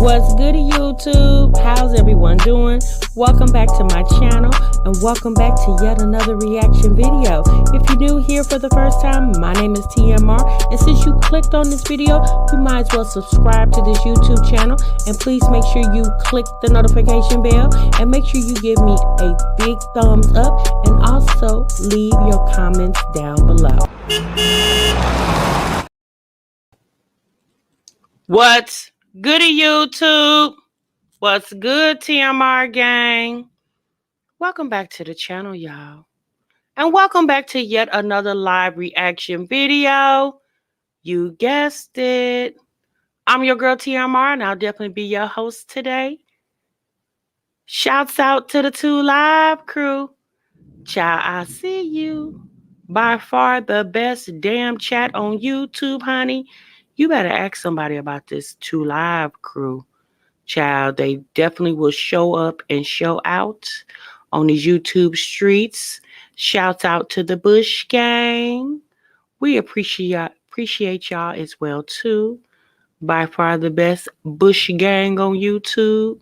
What's good, YouTube? How's everyone doing? Welcome back to my channel and welcome back to yet another reaction video. If you're new here for the first time, my name is TMR, and since you clicked on this video, you might as well subscribe to this YouTube channel, and please make sure you click the notification bell and make sure you give me a big thumbs up and also leave your comments down below. What's good, YouTube? What's good, TMR gang? Welcome back to the channel, y'all. And welcome back to yet another live reaction video. You guessed it. I'm your girl, TMR, and I'll definitely be your host today. Shouts out to the 2 Live crew. Child, I see you. By far the best damn chat on YouTube, honey. You better ask somebody about this 2 Live crew. Child, they definitely will show up and show out on these YouTube streets. Shouts out to the Bush gang. We appreciate y'all as well too. By far the best Bush gang on YouTube.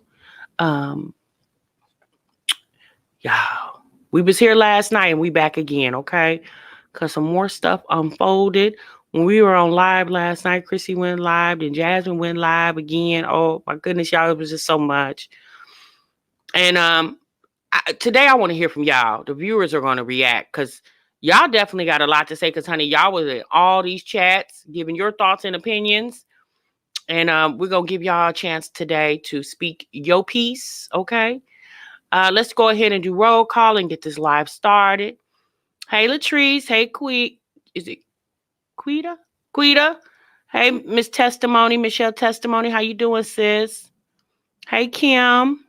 Y'all, we was here last night and we back again, okay? Because some more stuff unfolded. When we were on live last night, Chrissy went live and Jasmine went live again. Oh my goodness, y'all, it was just so much. And today I want to hear from y'all. The viewers are going to react because y'all definitely got a lot to say because, honey, y'all was in all these chats giving your thoughts and opinions. And we're going to give y'all a chance today to speak your piece, okay? Let's go ahead and do roll call and get this live started. Hey, Latrice. Hey, is it Quita? Quita. Hey, Miss Testimony, Michelle Testimony. How you doing, sis? Hey, Kim.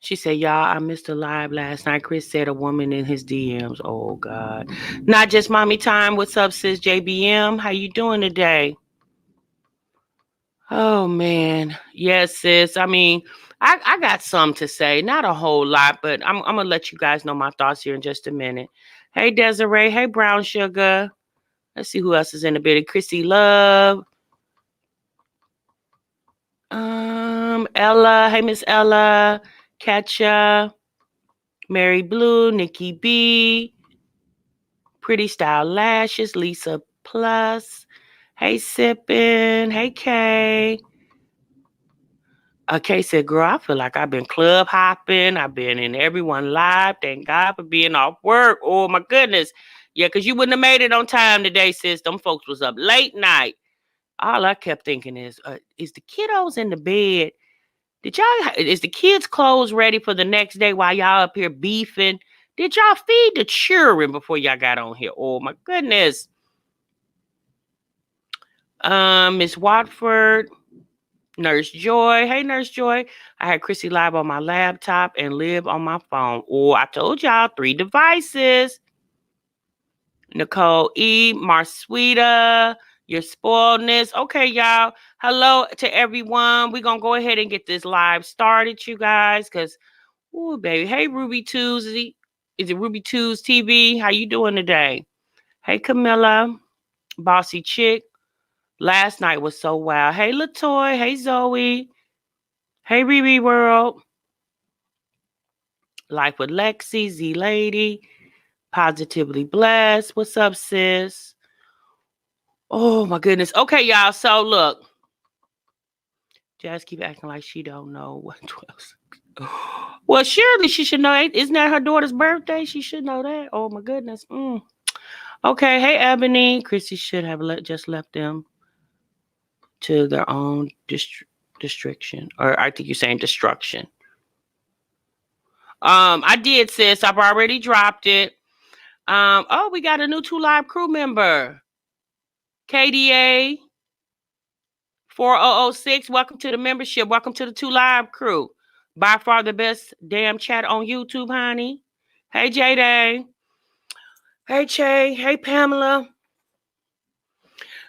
She said, y'all, I missed a live last night. Chris said a woman in his DMs. Oh, God. Not just mommy time. What's up, sis? JBM? How you doing today? Oh, man. Yes, sis. I mean, I got some to say. Not a whole lot, but I'm going to let you guys know my thoughts here in just a minute. Hey, Desiree. Hey, Brown Sugar. Let's see who else is in the building. Chrissy Love. Ella. Hey, Miss Ella. Katja. Mary Blue. Nikki B. Pretty Style Lashes. Lisa Plus. Hey, Sippin'. Hey, Kay. Kay said, girl, I feel like I've been club hopping. I've been in everyone live. Thank God for being off work. Oh, my goodness. Yeah, because you wouldn't have made it on time today, sis. Them folks was up late night. All I kept thinking is the kiddos in the bed? Is the kids' clothes ready for the next day while y'all up here beefing? Did y'all feed the children before y'all got on here? Oh, my goodness. Miss Watford. Nurse Joy. Hey, Nurse Joy. I had Chrissy live on my laptop and live on my phone. Oh, I told y'all 3 devices. Nicole E. Marsweeta. Your spoiledness. Okay, y'all. Hello to everyone. We're going to go ahead and get this live started, you guys, because, oh, baby. Hey, Ruby Tuesday. Is it Ruby Tues TV? How you doing today? Hey, Camilla. Bossy Chick. Last night was so wild. Hey, Latoy. Hey, Zoe. Hey, Riri World. Life with Lexi. Z Lady. Positively Blessed. What's up, sis? Oh, my goodness. Okay, y'all. So, look. Jazz keep acting like she don't know what 12. Well, surely she should know. Isn't that her daughter's birthday? She should know that. Oh, my goodness. Okay. Hey, Ebony. Chrissy should have just left them to their own destruction. Or I think you're saying destruction. I did, sis. I've already dropped it. Oh, we got a new 2 Live crew member. KDA 4006. Welcome to the membership. Welcome to the 2 Live crew. By far the best damn chat on YouTube, honey. Hey, J-Day. Hey, Che. Hey, Pamela.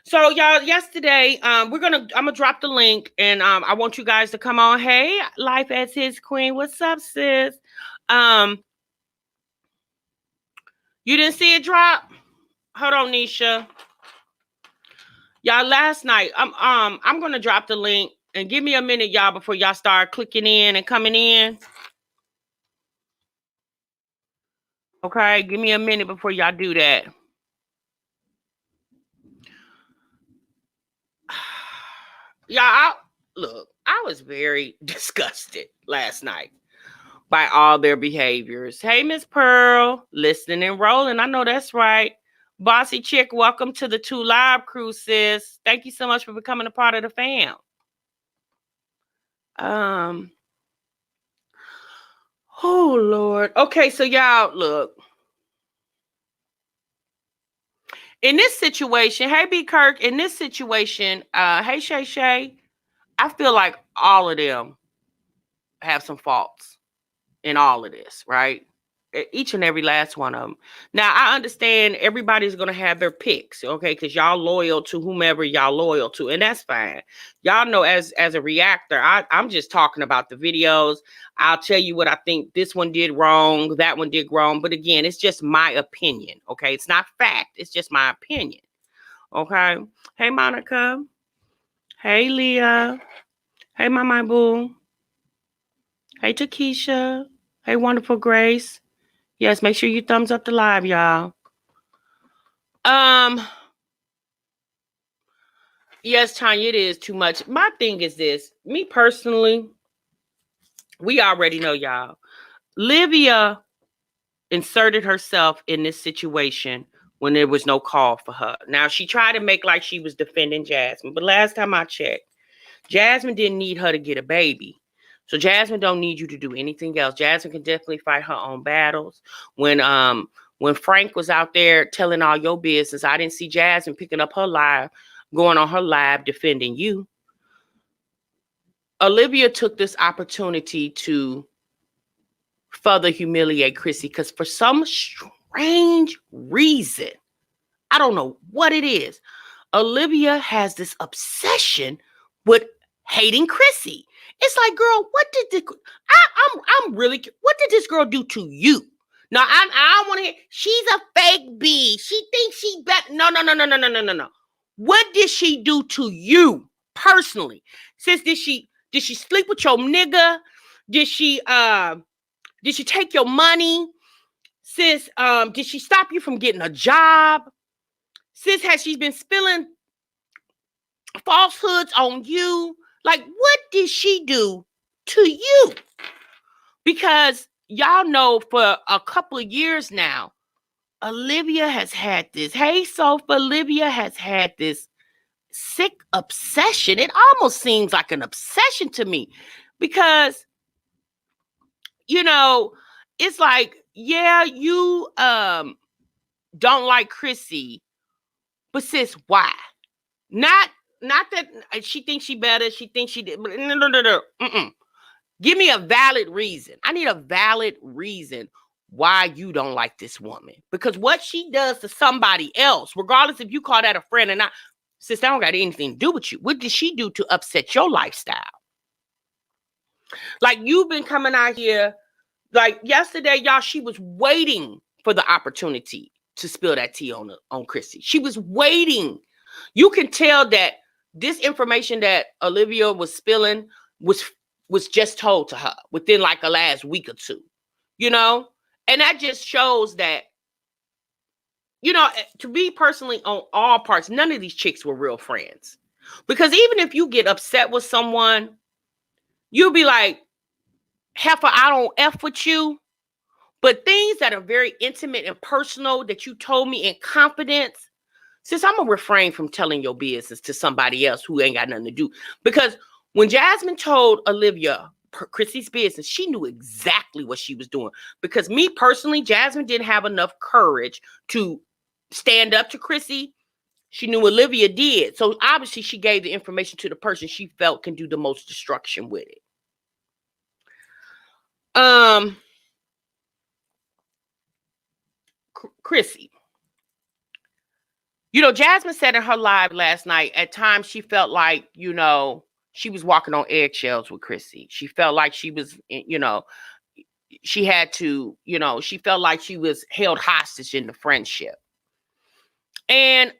So, y'all, yesterday, I'm gonna drop the link, and I want you guys to come on. Hey, Life as His Queen. What's up, sis? You didn't see it drop? Hold on, Nisha. Y'all, last night, I'm gonna drop the link and give me a minute, y'all, before y'all start clicking in and coming in. Okay, give me a minute before y'all do that. Y'all, look, I was very disgusted last night by all their behaviors. Hey, Miss Pearl, listening and rolling. I know that's right. Bossy Chick, welcome to the 2 Live crew, sis. Thank you so much for becoming a part of the fam. Oh, Lord. Okay, so y'all, look. In this situation, hey, B. Kirk, in this situation, hey, Shay Shay, I feel like all of them have some faults in all of this, right? Each and every last one of them. Now, I understand everybody's going to have their picks, okay? Because y'all loyal to whomever y'all loyal to, and that's fine. Y'all know as a reactor, I'm just talking about the videos. I'll tell you what I think this one did wrong, that one did wrong. But again, it's just my opinion, okay? It's not fact. It's just my opinion, okay? Hey, Monica. Hey, Leah. Hey, my boo. Hey, Takesha. Hey, wonderful Grace. Yes, make sure you thumbs up the live, y'all. Yes, Tanya, it is too much. My thing is this. Me personally, we already know, y'all. Olivia inserted herself in this situation when there was no call for her. Now, she tried to make like she was defending Jasmine, but last time I checked, Jasmine didn't need her to get a baby. So Jasmine don't need you to do anything else. Jasmine can definitely fight her own battles. When Frank was out there telling all your business, I didn't see Jasmine picking up her live, going on her live defending you. Olivia took this opportunity to further humiliate Chrissy because for some strange reason, I don't know what it is, Olivia has this obsession with hating Chrissy. It's like, girl, what did the I'm really, what did this girl do to you? No, I don't want to hear. She's a fake bee. She thinks she better. No. What did she do to you personally? Sis, did she sleep with your nigga? Did she take your money? Sis, did she stop you from getting a job? Sis, has she been spilling falsehoods on you? Like, what did she do to you? Because y'all know for a couple of years now, Olivia has had this. Hey, Soph, Olivia has had this sick obsession. It almost seems like an obsession to me because, you know, it's like, yeah, you don't like Chrissy, but sis, why? Not that she thinks she better. She thinks she did. No. Give me a valid reason. I need a valid reason why you don't like this woman. Because what she does to somebody else, regardless if you call that a friend or not, sis, that don't got anything to do with you. What did she do to upset your lifestyle? Like, you've been coming out here, like yesterday, y'all, she was waiting for the opportunity to spill that tea on Chrissy. She was waiting. You can tell that this information that Olivia was spilling was just told to her within like the last week or two, you know? And that just shows that, you know, to be personally on all parts, none of these chicks were real friends. Because even if you get upset with someone, you'll be like, heifer, I don't F with you. But things that are very intimate and personal that you told me in confidence, sis, I'm going to refrain from telling your business to somebody else who ain't got nothing to do. Because when Jasmine told Olivia Chrissy's business, she knew exactly what she was doing. Because me personally, Jasmine didn't have enough courage to stand up to Chrissy. She knew Olivia did. So obviously she gave the information to the person she felt can do the most destruction with it. Chrissy. You know, Jasmine said in her live last night, at times she felt like, you know, she was walking on eggshells with Chrissy. She felt like she was, you know, she had to, you know, she felt like she was held hostage in the friendship. And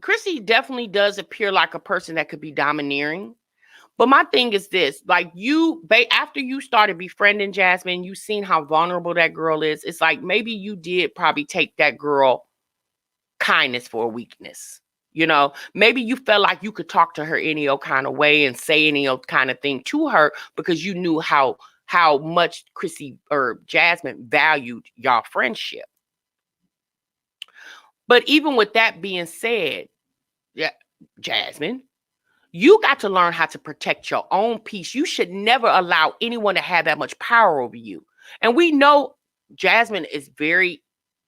Chrissy definitely does appear like a person that could be domineering. But my thing is this, like after you started befriending Jasmine, you seen how vulnerable that girl is. It's like maybe you did probably take that girl kindness for a weakness. Maybe you felt like you could talk to her any old kind of way and say any old kind of thing to her because you knew how much Chrissy or Jasmine valued y'all friendship. But even with that being said, yeah, Jasmine, you got to learn how to protect your own peace. You should never allow anyone to have that much power over you. And we know Jasmine is very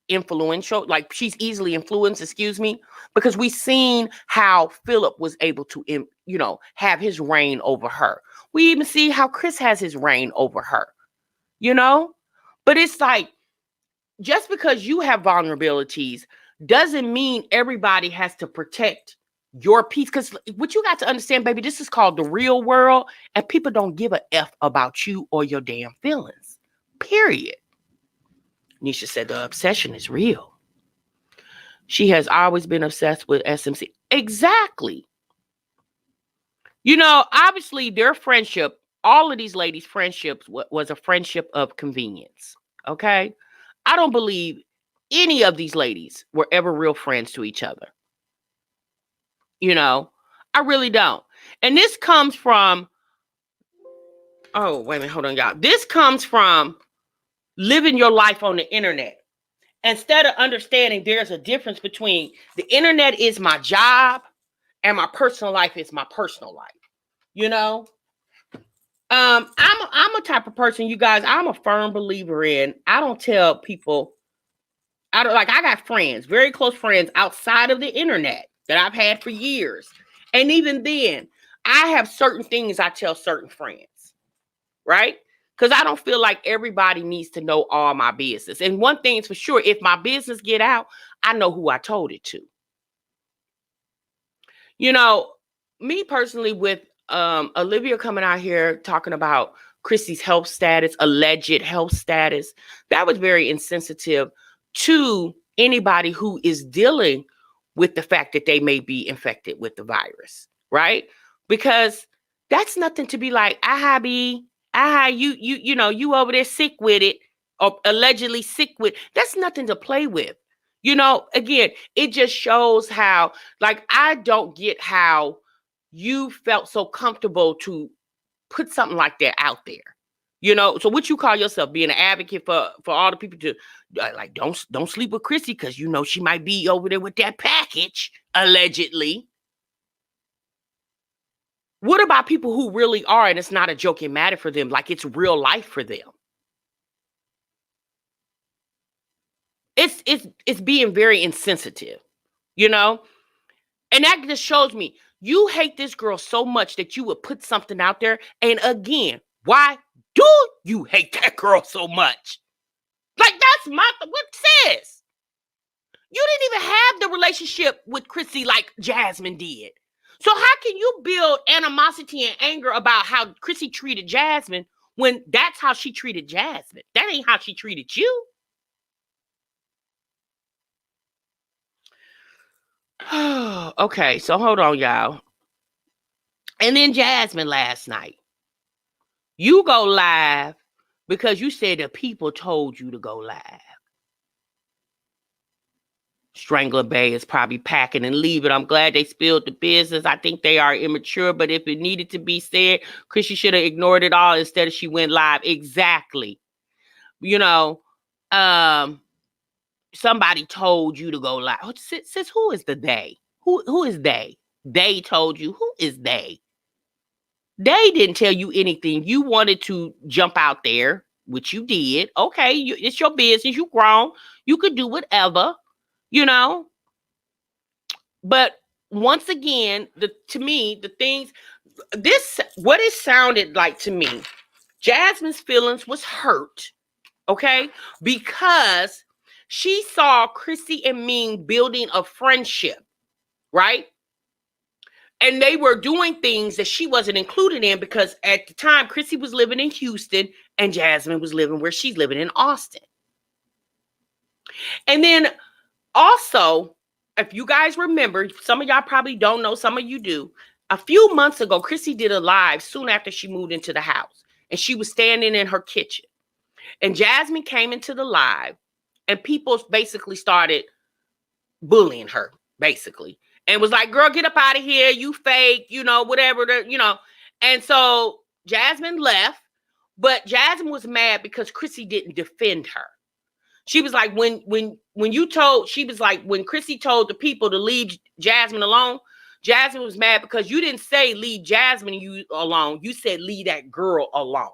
influential, like she's easily influenced, because we've seen how Philip was able to, have his reign over her. We even see how Chris has his reign over her, But it's like, just because you have vulnerabilities doesn't mean everybody has to protect your peace. Because what you got to understand, baby, this is called the real world, and people don't give a F about you or your damn feelings. Period. Nisha said the obsession is real. She has always been obsessed with SMC. Exactly. Obviously their friendship, all of these ladies' friendships was a friendship of convenience. Okay? I don't believe any of these ladies were ever real friends to each other. I really don't. And this comes from, oh, wait a minute, hold on, y'all. This comes from living your life on the internet. Instead of understanding there's a difference between the internet is my job and my personal life is my personal life. I'm a type of person, you guys, I'm a firm believer in, I don't tell people, I got friends, very close friends outside of the internet that I've had for years. And even then, I have certain things I tell certain friends, right? Because I don't feel like everybody needs to know all my business. And one thing is for sure, if my business get out, I know who I told it to. Me personally, with Olivia coming out here talking about Chrissy's health status, alleged health status, that was very insensitive to anybody who is dealing with the fact that they may be infected with the virus, right? Because that's nothing to be like, aha, B, aha, you over there sick with it, or allegedly sick with. That's nothing to play with. Again, it just shows how, like, I don't get how you felt so comfortable to put something like that out there. So what you call yourself, being an advocate for all the people to like, don't sleep with Chrissy because she might be over there with that package, allegedly. What about people who really are, and it's not a joking matter for them, like it's real life for them? It's being very insensitive, And that just shows me you hate this girl so much that you would put something out there. And again, why do you hate that girl so much? Like, that's what says. You didn't even have the relationship with Chrissy like Jasmine did. So how can you build animosity and anger about how Chrissy treated Jasmine when that's how she treated Jasmine? That ain't how she treated you. Okay, so hold on, y'all. And then Jasmine last night. You go live because you said the people told you to go live. Strangler Bay is probably packing and leaving. I'm glad they spilled the business. I think they are immature, but if it needed to be said, Chrissy should have ignored it all instead of she went live. Exactly. Somebody told you to go live. Sis, who is the they? Who is they? They told you. Who is they? They didn't tell you anything. You wanted to jump out there, which you did. Okay, it's your business. You grown. You could do whatever, But once again, to me, the things, what it sounded like to me, Jasmine's feelings was hurt, okay? Because she saw Chrissy and Ming building a friendship, right? And they were doing things that she wasn't included in because at the time, Chrissy was living in Houston and Jasmine was living where she's living in Austin. And then also, if you guys remember, some of y'all probably don't know, some of you do. A few months ago, Chrissy did a live soon after she moved into the house, and she was standing in her kitchen. And Jasmine came into the live, and people basically started bullying her, basically, and was like, "Girl, get up out of here, you fake, whatever." And so Jasmine left, but Jasmine was mad because Chrissy didn't defend her. She was like, she was like, when Chrissy told the people to leave Jasmine alone, Jasmine was mad because you didn't say leave Jasmine alone. You said leave that girl alone.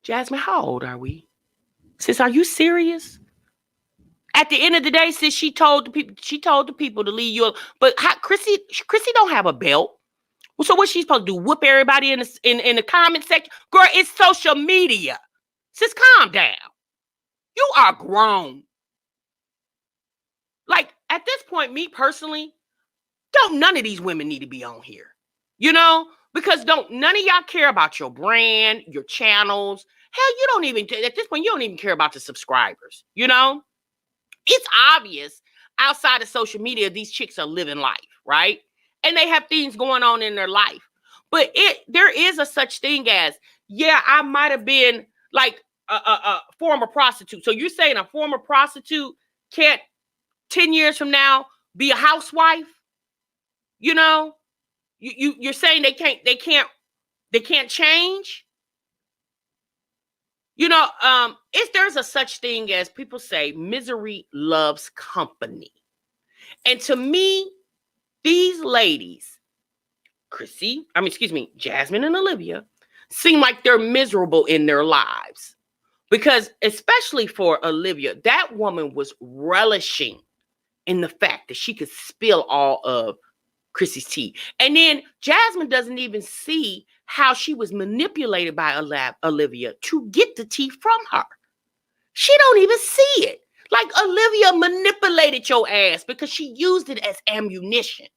Jasmine, how old are we? Sis, are you serious? At the end of the day, sis, she told the people to leave you. But Chrissy don't have a belt. So what's she supposed to do? Whoop everybody in the comment section? Girl, it's social media. Sis, calm down. You are grown. Like, at this point, me personally, none of these women need to be on here. Because none of y'all care about your brand, your channels. Hell, at this point, you don't even care about the subscribers. It's obvious outside of social media, these chicks are living life, right? And they have things going on in their life. But there is a such thing as, yeah, I might have been like a former prostitute. So you're saying a former prostitute can't 10 years from now be a housewife? You're saying they can't change? If there's a such thing as, people say, misery loves company. And to me, these ladies, Jasmine and Olivia, seem like they're miserable in their lives. Because especially for Olivia, that woman was relishing in the fact that she could spill all of Chrissy's tea. And then Jasmine doesn't even see how she was manipulated by Olivia to get the tea from her. She don't even see it. Like, Olivia manipulated your ass because she used it as ammunition.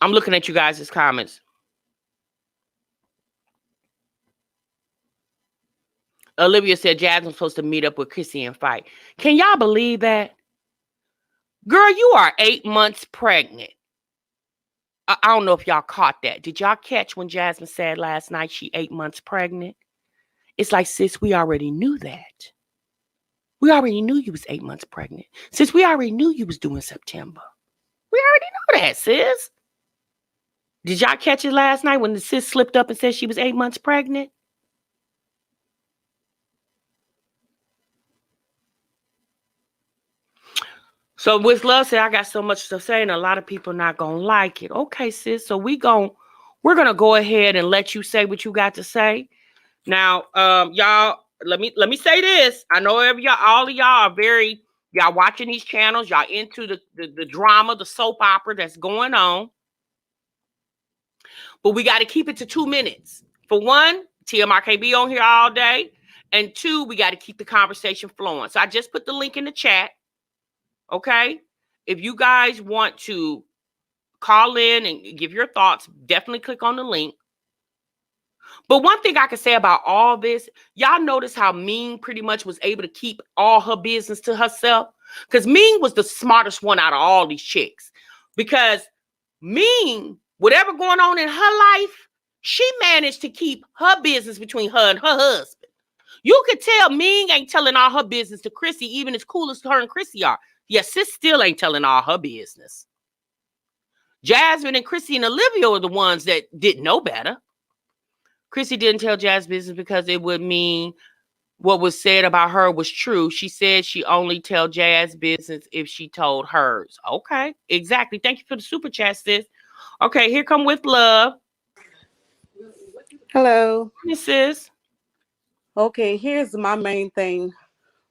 I'm looking at you guys' comments. Olivia said Jasmine's supposed to meet up with Chrissy and fight. Can y'all believe that? Girl, you are 8 months pregnant. I don't know if y'all caught that. Did y'all catch when Jasmine said last night she 8 months pregnant? It's like, sis, we already knew that. We already knew you was 8 months pregnant. Sis, we already knew you was doing September. We already know that, sis. Did y'all catch it last night when the sis slipped up and said she was 8 months pregnant? So with Love said, I got so much to say and a lot of people not going to like it. Okay, sis. So we're going to go ahead and let you say what you got to say. Now, y'all, let me say this. I know all of y'all are y'all watching these channels. Y'all into the drama, the soap opera that's going on. But we got to keep it to 2 minutes. For one, TMR can't be on here all day. And two, we got to keep the conversation flowing. So I just put the link in the chat. Okay? If you guys want to call in and give your thoughts, definitely click on the link. But one thing I can say about all this, y'all notice how Ming pretty much was able to keep all her business to herself? Because Ming was the smartest one out of all these chicks. Because Ming, whatever going on in her life, she managed to keep her business between her and her husband. You could tell Ming ain't telling all her business to Chrissy, even as cool as her and Chrissy are. Yes, sis still ain't telling all her business. Jasmine and Chrissy and Olivia are the ones that didn't know better. Chrissy didn't tell Jazz business because it would mean what was said about her was true. She said she only tell Jazz business if she told hers. Okay, exactly. Thank you for the super chat, sis. Okay, here come With Love. Hello. Hey, sis. Okay, here's my main thing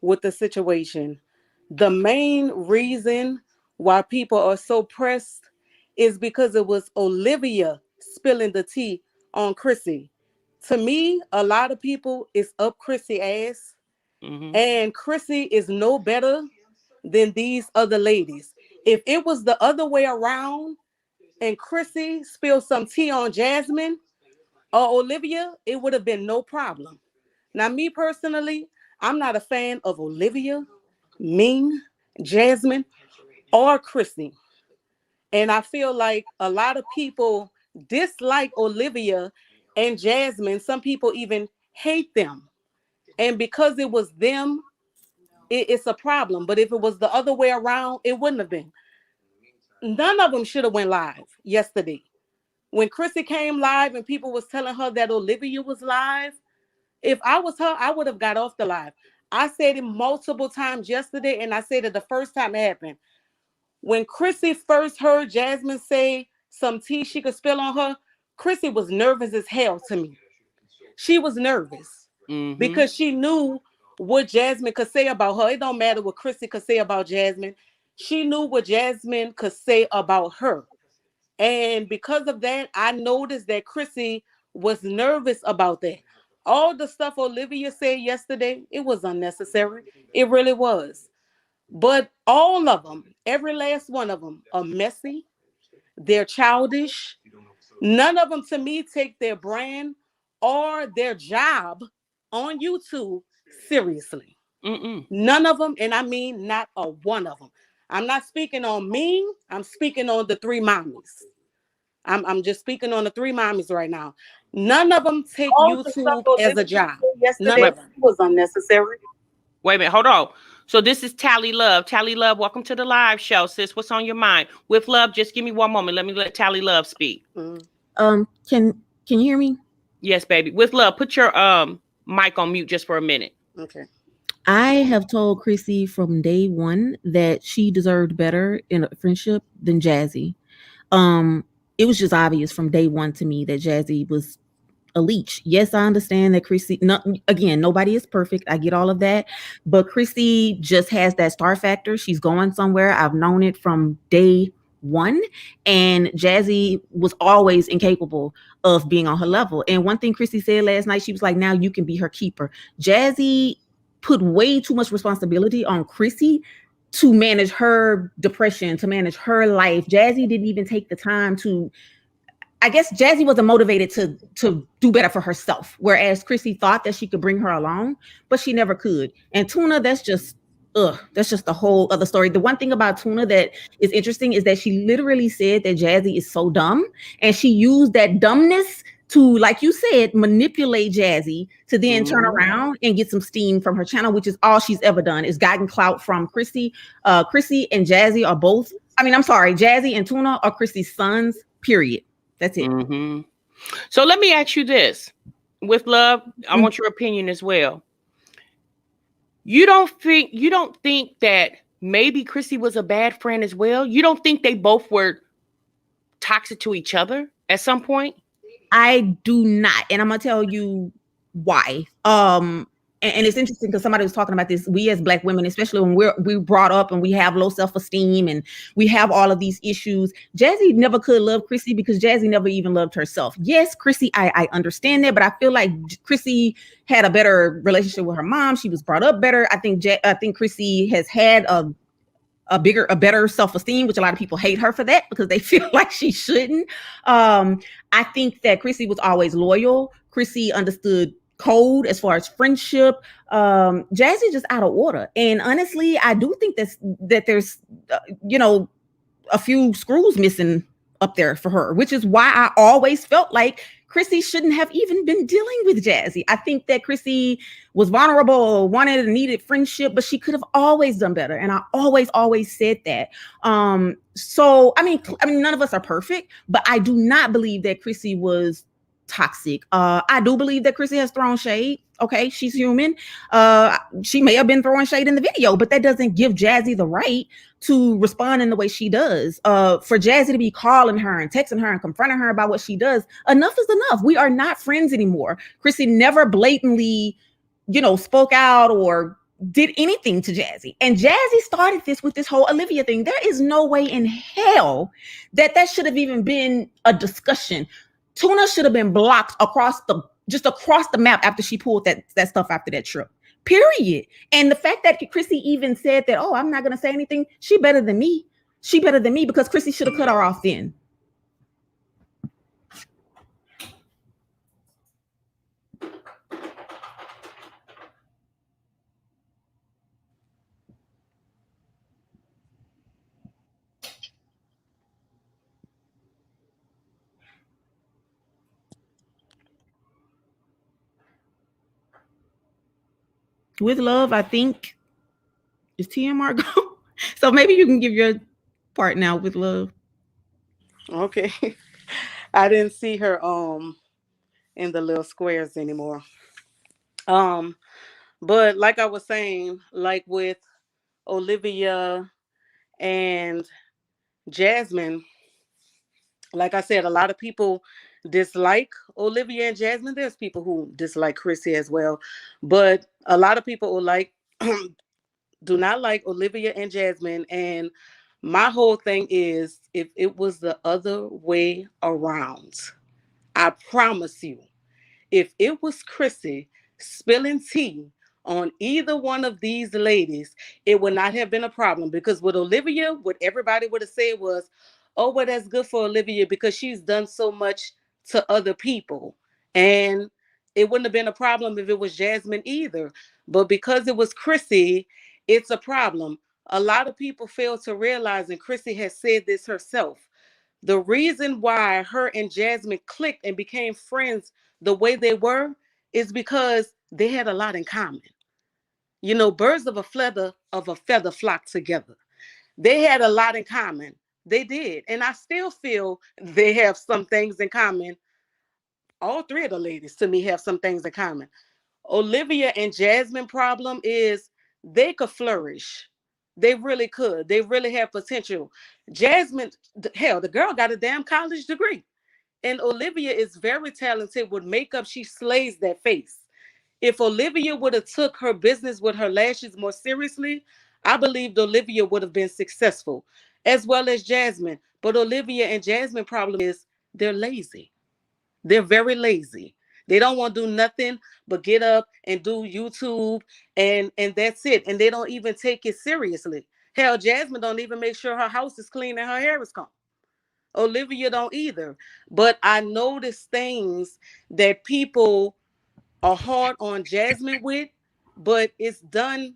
with the situation. The main reason why people are so pressed is because it was Olivia spilling the tea on Chrissy. To me, a lot of people is up Chrissy ass, and Chrissy is no better than these other ladies. If it was the other way around and Chrissy spilled some tea on Jasmine, or Olivia, it would have been no problem. Now, me personally, I'm not a fan of Olivia, Ming, Jasmine, or Chrissy. And I feel like a lot of people dislike Olivia and Jasmine. Some people even hate them. And because it was them, it's a problem. But if it was the other way around, it wouldn't have been. None of them should have went live yesterday. When Chrissy came live and people was telling her that Olivia was live, if I was her, I would have got off the live. I said it multiple times yesterday, and I said it the first time it happened. When Chrissy first heard Jasmine say some tea she could spill on her, Chrissy was nervous as hell to me. She was nervous Mm-hmm. because she knew what Jasmine could say about her. It don't matter what Chrissy could say about Jasmine. She knew what Jasmine could say about her. And because of that, I noticed that Chrissy was nervous about that. All the stuff Olivia said yesterday, it was unnecessary. It really was. But all of them, every last one of them, are messy. They're childish. None of them, to me, take their brand or their job on YouTube seriously. Mm-mm. None of them, and I mean not a one of them. I'm not speaking on me. I'm speaking on the three mommies. I'm just speaking on the three mommies right now. None of them take All the stuff YouTube as a Olivia job. said None yesterday of them. was unnecessary. Wait a minute, hold on. So this is Tally Love. Tally Love, welcome to the live show, sis. What's on your mind? With love, just give me one moment. Let me let Tally Love speak. Mm, Can you hear me? Yes, baby. With love, put your mic on mute just for a minute. okay. I have told Chrissy from day one that she deserved better in a friendship than Jazzy. It was just obvious from day one to me that Jazzy was a leech. Yes, I understand that Chrissy, no, again, nobody is perfect. I get all of that. But Chrissy just has that star factor. She's going somewhere. I've known it from day one. And Jazzy was always incapable of being on her level. And one thing Chrissy said last night, she was like, now you can be her keeper. Jazzy put way too much responsibility on Chrissy to manage her depression, to manage her life. Jazzy didn't even take the time to, I guess Jazzy wasn't motivated to do better for herself, whereas Chrissy thought that she could bring her along, but she never could. And Tuna, that's just a whole other story. The one thing about Tuna that is interesting is that she literally said that Jazzy is so dumb, and she used that dumbness to, like you said, manipulate Jazzy to then turn around and get some steam from her channel, which is all she's ever done, is gotten clout from Chrissy. Chrissy and Jazzy are both, I'm sorry, Jazzy and Tuna are Chrissy's sons, period. That's it. Mm-hmm. So let me ask you this. With love, I want your opinion as well. You don't think that maybe Chrissy was a bad friend as well? You don't think they both were toxic to each other at some point? I do not, and I'm gonna tell you why. And it's interesting because somebody was talking about this. We as Black women, especially when we're brought up and we have low self-esteem and we have all of these issues. Jazzy never could love Chrissy because Jazzy never even loved herself. Yes, Chrissy, I understand that, but I feel like Chrissy had a better relationship with her mom. She was brought up better. I think Chrissy has had a better self-esteem, which a lot of people hate her for that because they feel like she shouldn't. I think that Chrissy was always loyal. Chrissy understood code as far as friendship. Jazzy just out of order. And honestly, I do think that there's, a few screws missing up there for her, which is why I always felt like Chrissy shouldn't have even been dealing with Jazzy. I think that Chrissy was vulnerable, wanted and needed friendship, but she could have always done better. And I always said that. So, none of us are perfect, but I do not believe that Chrissy was toxic. I do believe that Chrissy has thrown shade. Okay, she's human. She may have been throwing shade in the video, but that doesn't give Jazzy the right to respond in the way she does. For Jazzy to be calling her and texting her and confronting her about what she does, enough is enough. We are not friends anymore. Chrissy never blatantly, spoke out or did anything to Jazzy. And Jazzy started this with this whole Olivia thing. There is no way in hell that should have even been a discussion. Tuna should have been blocked across the map after she pulled that stuff after that trip. Period. And the fact that Chrissy even said that, oh, I'm not going to say anything. She better than me. She better than me because Chrissy should have cut her off then. With love, I think is TMR go. So maybe you can give your part now with love. Okay. I didn't see her in the little squares anymore. Um, but like I was saying, like with Olivia and Jasmine, like I said, a lot of people dislike Olivia and Jasmine. There's people who dislike Chrissy as well, but a lot of people who like do not like Olivia and Jasmine. And my whole thing is, if it was the other way around, I promise you, if it was Chrissy spilling tea on either one of these ladies, it would not have been a problem. Because with Olivia, what everybody would have said was, oh, well, that's good for Olivia because she's done so much to other people. And it wouldn't have been a problem if it was Jasmine either. But because it was Chrissy, it's a problem. A lot of people fail to realize, and Chrissy has said this herself, the reason why her and Jasmine clicked and became friends the way they were is because they had a lot in common. You know, birds of a feather flock together. They had a lot in common. They did. And I still feel they have some things in common. All three of the ladies to me have some things in common. Olivia and Jasmine problem is they could flourish. They really could. They really have potential. Jasmine, hell, the girl got a damn college degree. And Olivia is very talented with makeup. She slays that face. If Olivia would have took her business with her lashes more seriously, I believed Olivia would have been successful, as well as Jasmine. But Olivia and Jasmine problem is they're lazy. They're very lazy. They don't want to do nothing but get up and do YouTube, and that's it. And they don't even take it seriously. Hell, Jasmine don't even make sure her house is clean and her hair is combed. Olivia don't either. But I notice things that people are hard on Jasmine with, but it's done.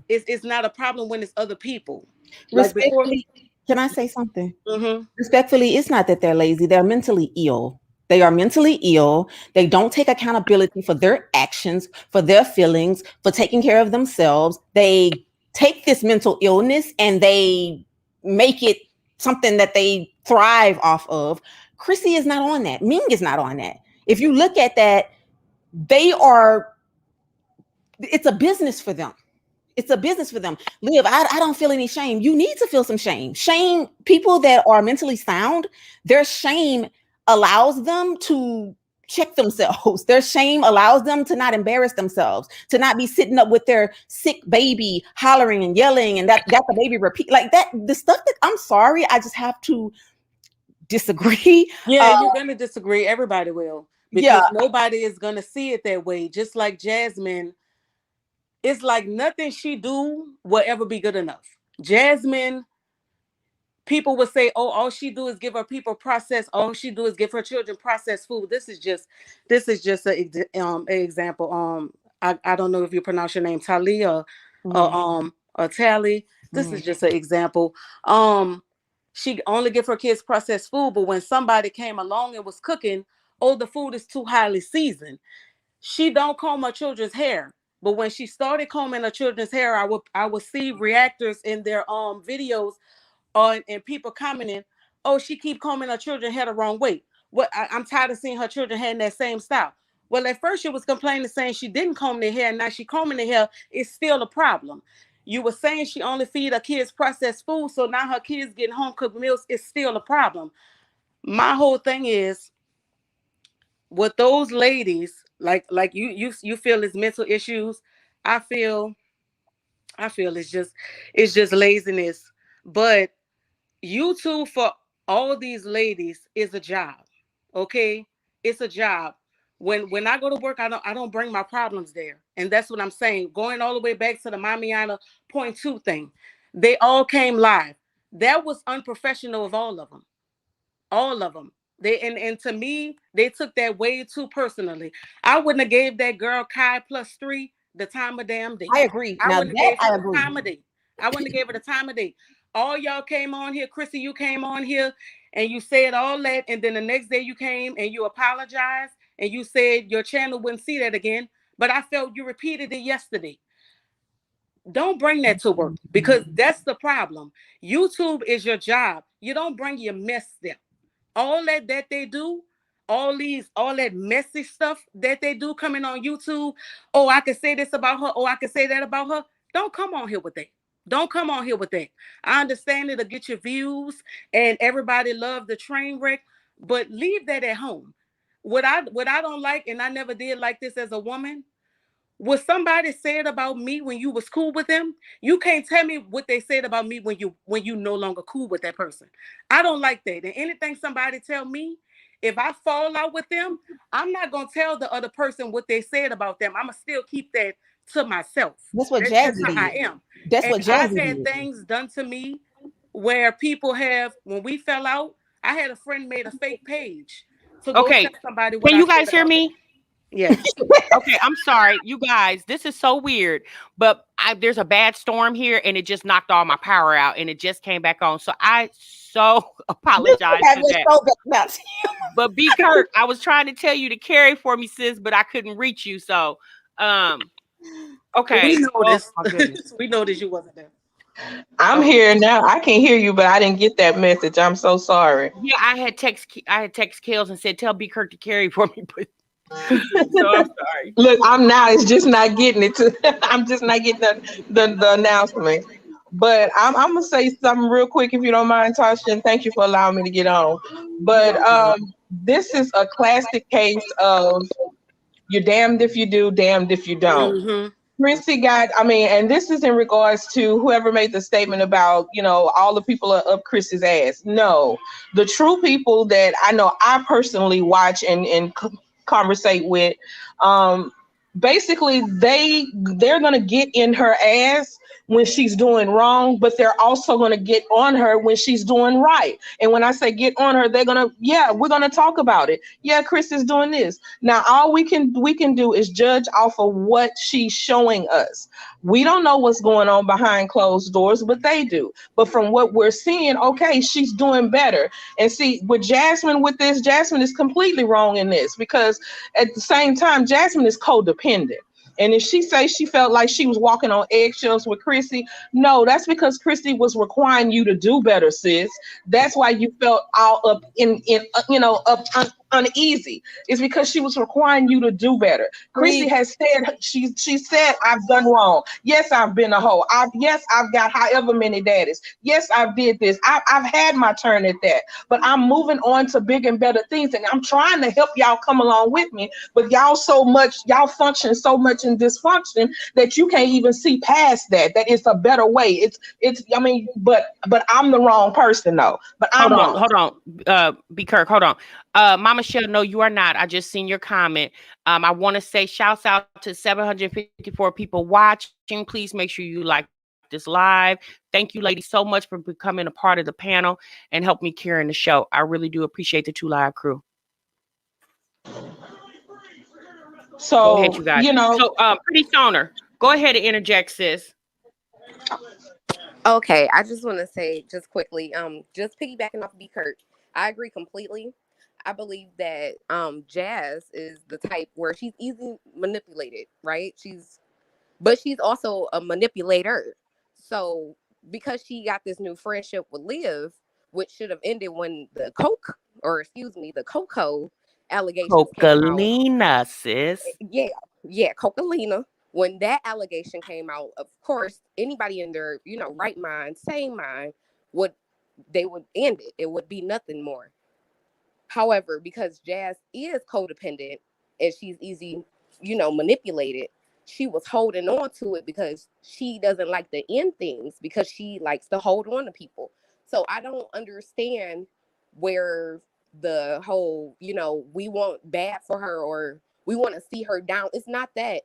It's not a problem when it's other people. Like before. Respectfully, can I say something? Mm-hmm. Respectfully, it's not that they're lazy. They're mentally ill. They are mentally ill. They don't take accountability for their actions, for their feelings, for taking care of themselves. They take this mental illness and they make it something that they thrive off of. Chrissy is not on that. Ming is not on that. If you look at that, they are, it's a business for them. It's a business for them. Liv, I don't feel any shame. You need to feel some shame. Shame, people that are mentally sound, their shame allows them to check themselves. Their shame allows them to not embarrass themselves, to not be sitting up with their sick baby hollering and yelling and that the baby repeat like that. The stuff that, I'm sorry, I just have to disagree. Yeah, you're gonna disagree. Everybody will, Yeah, because nobody is gonna see it that way. Just like Jasmine, it's like nothing she do will ever be good enough. Jasmine, people would say, "Oh, all she do is give her people processed. All she do is give her children processed food." This is just an example. I don't know if you pronounce your name Talia or Tally. This is just an example. She only give her kids processed food, but when somebody came along and was cooking, oh, the food is too highly seasoned. She don't comb her children's hair. But when she started combing her children's hair, I would see reactors in their videos and people commenting, oh, she keep combing her children's hair the wrong way. I'm tired of seeing her children having that same style. Well, at first she was complaining, saying she didn't comb their hair, and now she combing their hair. It's still a problem. You were saying she only feed her kids processed food, so now her kids getting home cooked meals. It's still a problem. My whole thing is with those ladies, like you feel it's mental issues. I feel I feel it's just laziness. But YouTube for all these ladies is a job. Okay? It's a job. When I go to work, I don't bring my problems there. And that's what I'm saying. Going all the way back to the Mamiana point two thing. They all came live. That was unprofessional of all of them. All of them. And to me, they took that way too personally. I wouldn't have gave that girl Kai +3 the time of damn day. I agree. I Now wouldn't have that gave her I the agree. time of day. I wouldn't have gave her the time of day. All y'all came on here, Chrissy, you came on here and you said all that, and then the next day you came and you apologized and you said your channel wouldn't see that again. but I felt you repeated it yesterday. Don't bring that to work, because that's the problem. YouTube is your job. You don't bring your mess there. All that they do, all that messy stuff that they do coming on YouTube. Oh, I can say this about her. Oh, I can say that about her. Don't come on here with that. Don't come on here with that. I understand it'll get your views and everybody love the train wreck, but leave that at home. What I don't like, and I never did like this as a woman, what somebody said about me when you was cool with them, you can't tell me what they said about me when you no longer cool with that person. I don't like that. And anything somebody tell me, if I fall out with them, I'm not gonna tell the other person what they said about them. I'ma still keep that to myself. That's what That's just Jazzy how I did. am. That's And what I've Jazzy had did. things done to me where people have, when we fell out, I had a friend made a fake page to go Okay. tell somebody what Can I you said guys hear about them. me? Yes. Okay, I'm sorry, you guys. This is so weird, but there's a bad storm here, and it just knocked all my power out, and it just came back on. So I so This apologize cat for was that. so bad. But be Kirk, I was trying to tell you to carry for me, sis, but I couldn't reach you. So, um, We okay. Oh noticed. my goodness. We noticed you wasn't there. I'm Okay. here now. I can hear you, but I didn't get that message. I'm so sorry. Yeah, I had text Kills and said tell B Kirk to carry for me, but so I'm sorry. Look, I'm now. It's just not getting it to. I'm just not getting the announcement. But I'm gonna say something real quick if you don't mind, Tasha, and thank you for allowing me to get on. You But welcome. this is a classic case of you're damned if you do, damned if you don't. Mm-hmm. Chrissy got, I mean, and this is in regards to whoever made the statement about, all the people are up Chrissy's ass. No, the true people that I know I personally watch and conversate with, um, basically they're gonna get in her ass when she's doing wrong, but they're also gonna get on her when she's doing right. And when I say get on her, they're gonna, yeah, we're gonna talk about it. Yeah, Chris is doing this. Now, all we can do is judge off of what she's showing us. We don't know what's going on behind closed doors, but they do. But from what we're seeing, okay, she's doing better. And see, with Jasmine, with this, Jasmine is completely wrong in this because at the same time, Jasmine is codependent. And if she says she felt like she was walking on eggshells with Chrissy, no, that's because Chrissy was requiring you to do better, sis. That's why you felt all up uneasy. It's because she was requiring you to do better. Chrissy Preach. has said she said I've done wrong. Yes, I've been a hoe. I've got however many daddies. Yes, I've did this. I've had my turn at that. But I'm moving on to big and better things, and I'm trying to help y'all come along with me. But y'all function so much in dysfunction that you can't even see past that. That it's a better way. It's. I mean, but I'm the wrong person though. But I'm wrong. Hold on. B Kirk, hold on. Mama Shell, no, you are not. I just seen your comment. I want to say shouts out to 754 people watching. Please make sure you like this live. Thank you, ladies, so much for becoming a part of the panel and help me carrying the show. I really do appreciate the two live crew. Go ahead, you So guys. So, Pretty Stoner, go ahead and interject, sis. Okay, I just want to say just quickly, just piggybacking off B Kurt, I agree completely. I believe that Jazz is the type where she's easily manipulated, right? But she's also a manipulator. So because she got this new friendship with Liv, which should have ended when the Coco allegations came out. Cocalina, sis. Yeah, yeah, Cocalina. When that allegation came out, of course, anybody in their, right mind, sane mind, would they would end it. It would be nothing more. However, because Jazz is codependent and she's easy, manipulated, she was holding on to it because she doesn't like to end things because she likes to hold on to people. So I don't understand where the whole, we want bad for her or we want to see her down. It's not that.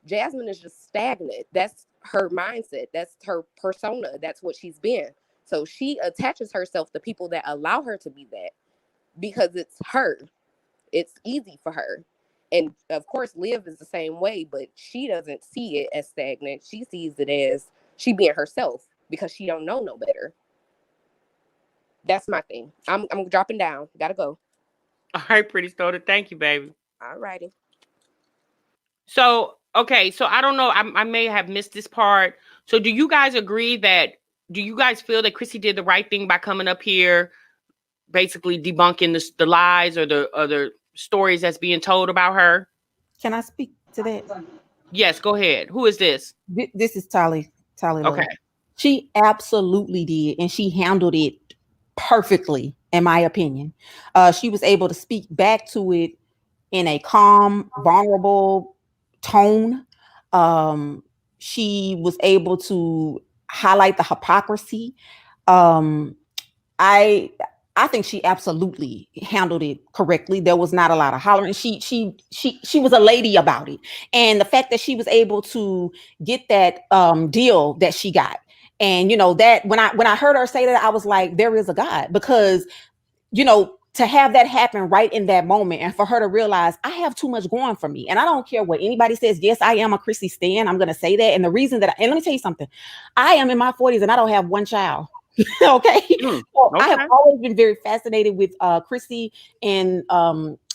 Jasmine is just stagnant. That's her mindset. That's her persona. That's what she's been. So she attaches herself to people that allow her to be that because it's her. It's easy for her. And of course, Liv is the same way, but she doesn't see it as stagnant. She sees it as she being herself because she don't know no better. That's my thing. I'm dropping down. Gotta go. All right, Pretty Stoner. Thank you, baby. All righty. So Okay, so I don't know. I may have missed this part. So do you guys agree that? Do you guys feel that Chrissy did the right thing by coming up here, basically debunking the lies or the stories that's being told about her? Can I speak to that? Yes, go ahead. Who is this? This is Tally Okay. Love. She absolutely did, and she handled it perfectly, in my opinion. She was able to speak back to it in a calm, vulnerable tone. She was able to highlight the hypocrisy. Um, I I think she absolutely handled it correctly. There was not a lot of hollering. She was a lady about it. And the fact that she was able to get that deal that she got. And you know that when I heard her say that, I was like, there is a God, because to have that happen right in that moment, and for her to realize I have too much going for me, and I don't care what anybody says. Yes, I am a Chrissy stan. I'm going to say that. And the reason and let me tell you something, I am in my 40s and I don't have one child. Okay. So I have always been very fascinated with Chrissy and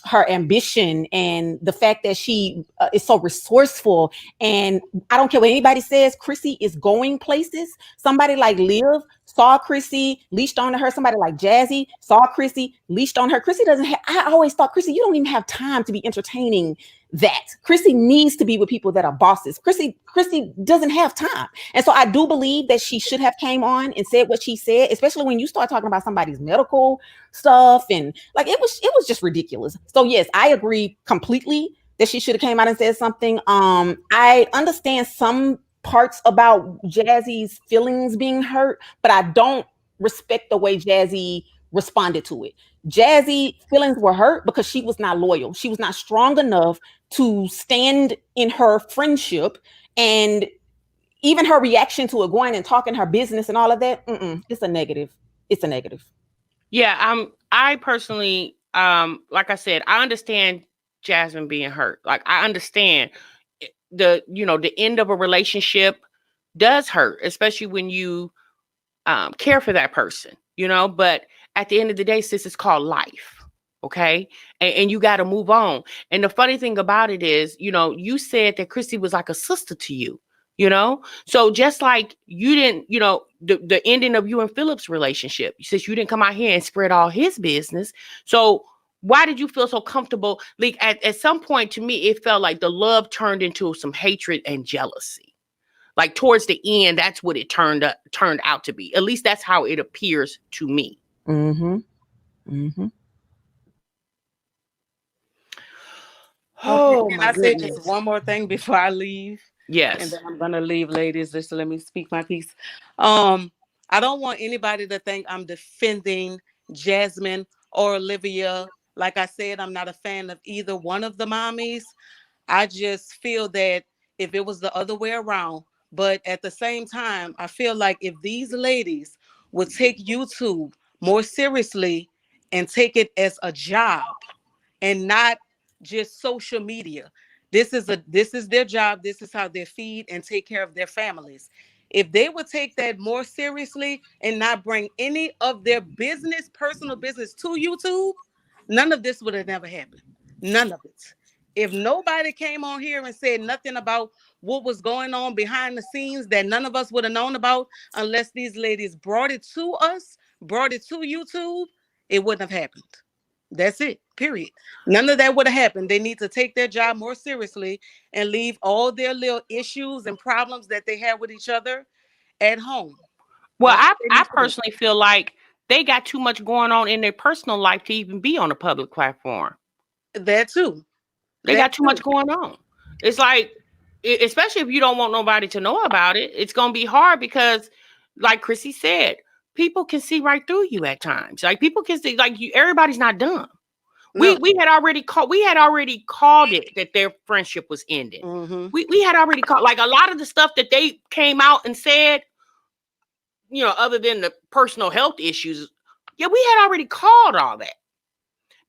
her ambition and the fact that she is so resourceful. And I don't care what anybody says, Chrissy is going places. Somebody like Liv saw Chrissy, leashed onto her. Somebody like Jazzy saw Chrissy, leashed on her. Chrissy doesn't have, I always thought, Chrissy, you don't even have time to be entertaining that. Chrissy needs to be with people that are bosses. Chrissy doesn't have time. And so I do believe that she should have came on and said what she said, especially when you start talking about somebody's medical stuff. And like, it was just ridiculous. So yes, I agree completely that she should have came out and said something. I understand some parts about Jazzy's feelings being hurt, but I don't respect the way Jazzy responded to it. Jazzy feelings were hurt because she was not loyal. She was not strong enough to stand in her friendship, and even her reaction to it, going and talking her business and all of that. It's a negative. It's a negative. Yeah. I personally, like I said, I understand Jasmine being hurt. Like, I understand the end of a relationship does hurt, especially when you care for that person, but at the end of the day, sis, it's called life. Okay. And you got to move on. And the funny thing about it is, you said that Chrissy was like a sister to you, so just like you didn't, the ending of you and Philip's relationship, since you didn't come out here and spread all his business. So why did you feel so comfortable? Like at some point, to me, it felt like the love turned into some hatred and jealousy. Like towards the end, that's what it turned out to be. At least that's how it appears to me. Oh, can I say just one more thing before I leave? Yes. And then I'm gonna leave, ladies, just to let me speak my piece. I don't want anybody to think I'm defending Jasmine or Olivia. Like I said, I'm not a fan of either one of the mommies. I just feel that if it was the other way around, but at the same time, I feel like if these ladies would take YouTube more seriously and take it as a job and not just social media. This is their job. This is how they feed and take care of their families. If they would take that more seriously and not bring any of their personal business to YouTube, none of this would have never happened. None of it. If nobody came on here and said nothing about what was going on behind the scenes that none of us would have known about, unless these ladies brought it to us, brought it to YouTube, it wouldn't have happened. That's it, period. None of that would have happened. They need to take their job more seriously and leave all their little issues and problems that they have with each other at home. Well, I personally feel like they got too much going on in their personal life to even be on a public platform. That too. They got too much going on. It's like, especially if you don't want nobody to know about it, it's going to be hard because, like Chrissy said, people can see right through you at times. Like, people can see, like, everybody's not dumb. No. We had already called it that their friendship was ending. Mm-hmm. We had already called, like, a lot of the stuff that they came out and said, other than the personal health issues, yeah, we had already called all that.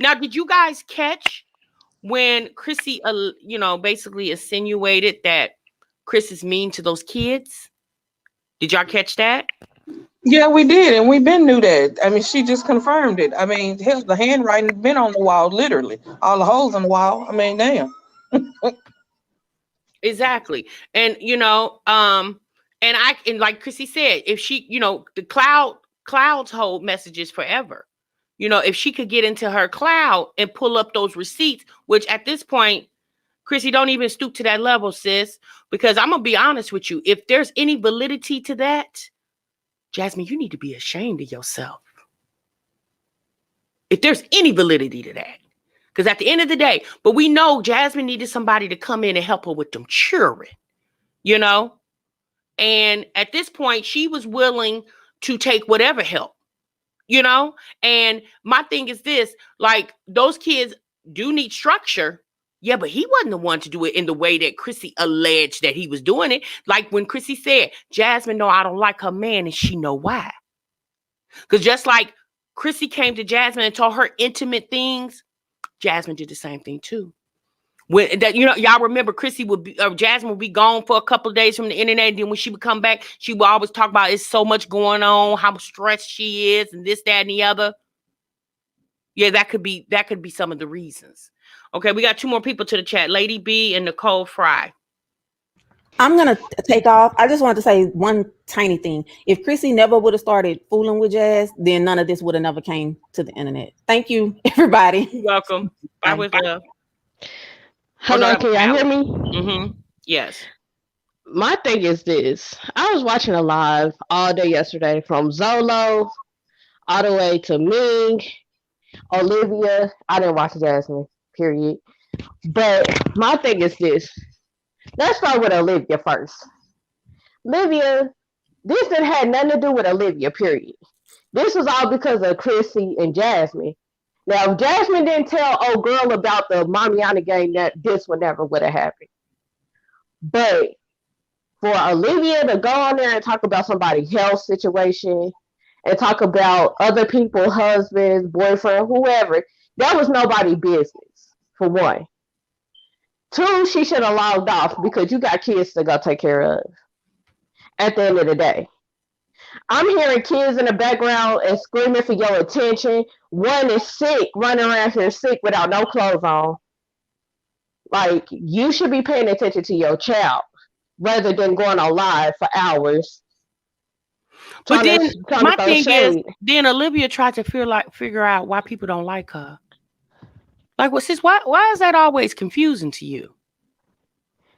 Now, did you guys catch when Chrissy, basically insinuated that Chris is mean to those kids? Did y'all catch that? Yeah, we did, and we been knew that. I mean, she just confirmed it. I mean, hell, the handwriting been on the wall, literally. All the holes on the wall. I mean, damn. Exactly. And and like Chrissy said, if she, the clouds hold messages forever. If she could get into her cloud and pull up those receipts, which at this point, Chrissy, don't even stoop to that level, sis. Because I'm gonna be honest with you. If there's any validity to that, Jasmine, you need to be ashamed of yourself. If there's any validity to that. Because at the end of the day, but we know Jasmine needed somebody to come in and help her with them children, you know? And at this point, she was willing to take whatever help, you know? And my thing is this, like, those kids do need structure. Yeah, but he wasn't the one to do it in the way that Chrissy alleged that he was doing it. Like when Chrissy said, Jasmine, no, I don't like her man, and she know why. Because just like Chrissy came to Jasmine and told her intimate things, Jasmine did the same thing too. When that, y'all remember Chrissy would be, Jasmine would be gone for a couple of days from the internet, and then when she would come back, she would always talk about it's so much going on, how stressed she is, and this, that, and the other. Yeah, that could be some of the reasons. Okay, we got 2 more people to the chat, Lady B and Nicole Fry. I'm going to take off. I just wanted to say one tiny thing. If Chrissy never would have started fooling with Jazz, then none of this would have never came to the internet. Thank you, everybody. You're welcome. Bye with love. Hello, can y'all hear me? Mm-hmm. Yes. My thing is this. I was watching a live all day yesterday from Zolo all the way to Ming, Olivia. I didn't watch Jasmine, period. But my thing is this. Let's start with Olivia first. Olivia, this didn't have nothing to do with Olivia, period. This was all because of Chrissy and Jasmine. Now, if Jasmine didn't tell old girl about the Mamiana game, that this would never would have happened. But for Olivia to go on there and talk about somebody's health situation and talk about other people's husbands, boyfriend, whoever, that was nobody's business, for one. 2, she should have logged off because you got kids to go take care of at the end of the day. I'm hearing kids in the background and screaming for your attention. One is sick, running around here sick without no clothes on. Like, you should be paying attention to your child rather than going on live for hours. But then my thing is, then Olivia tried to figure out why people don't like her. Like, well, sis, why is that always confusing to you?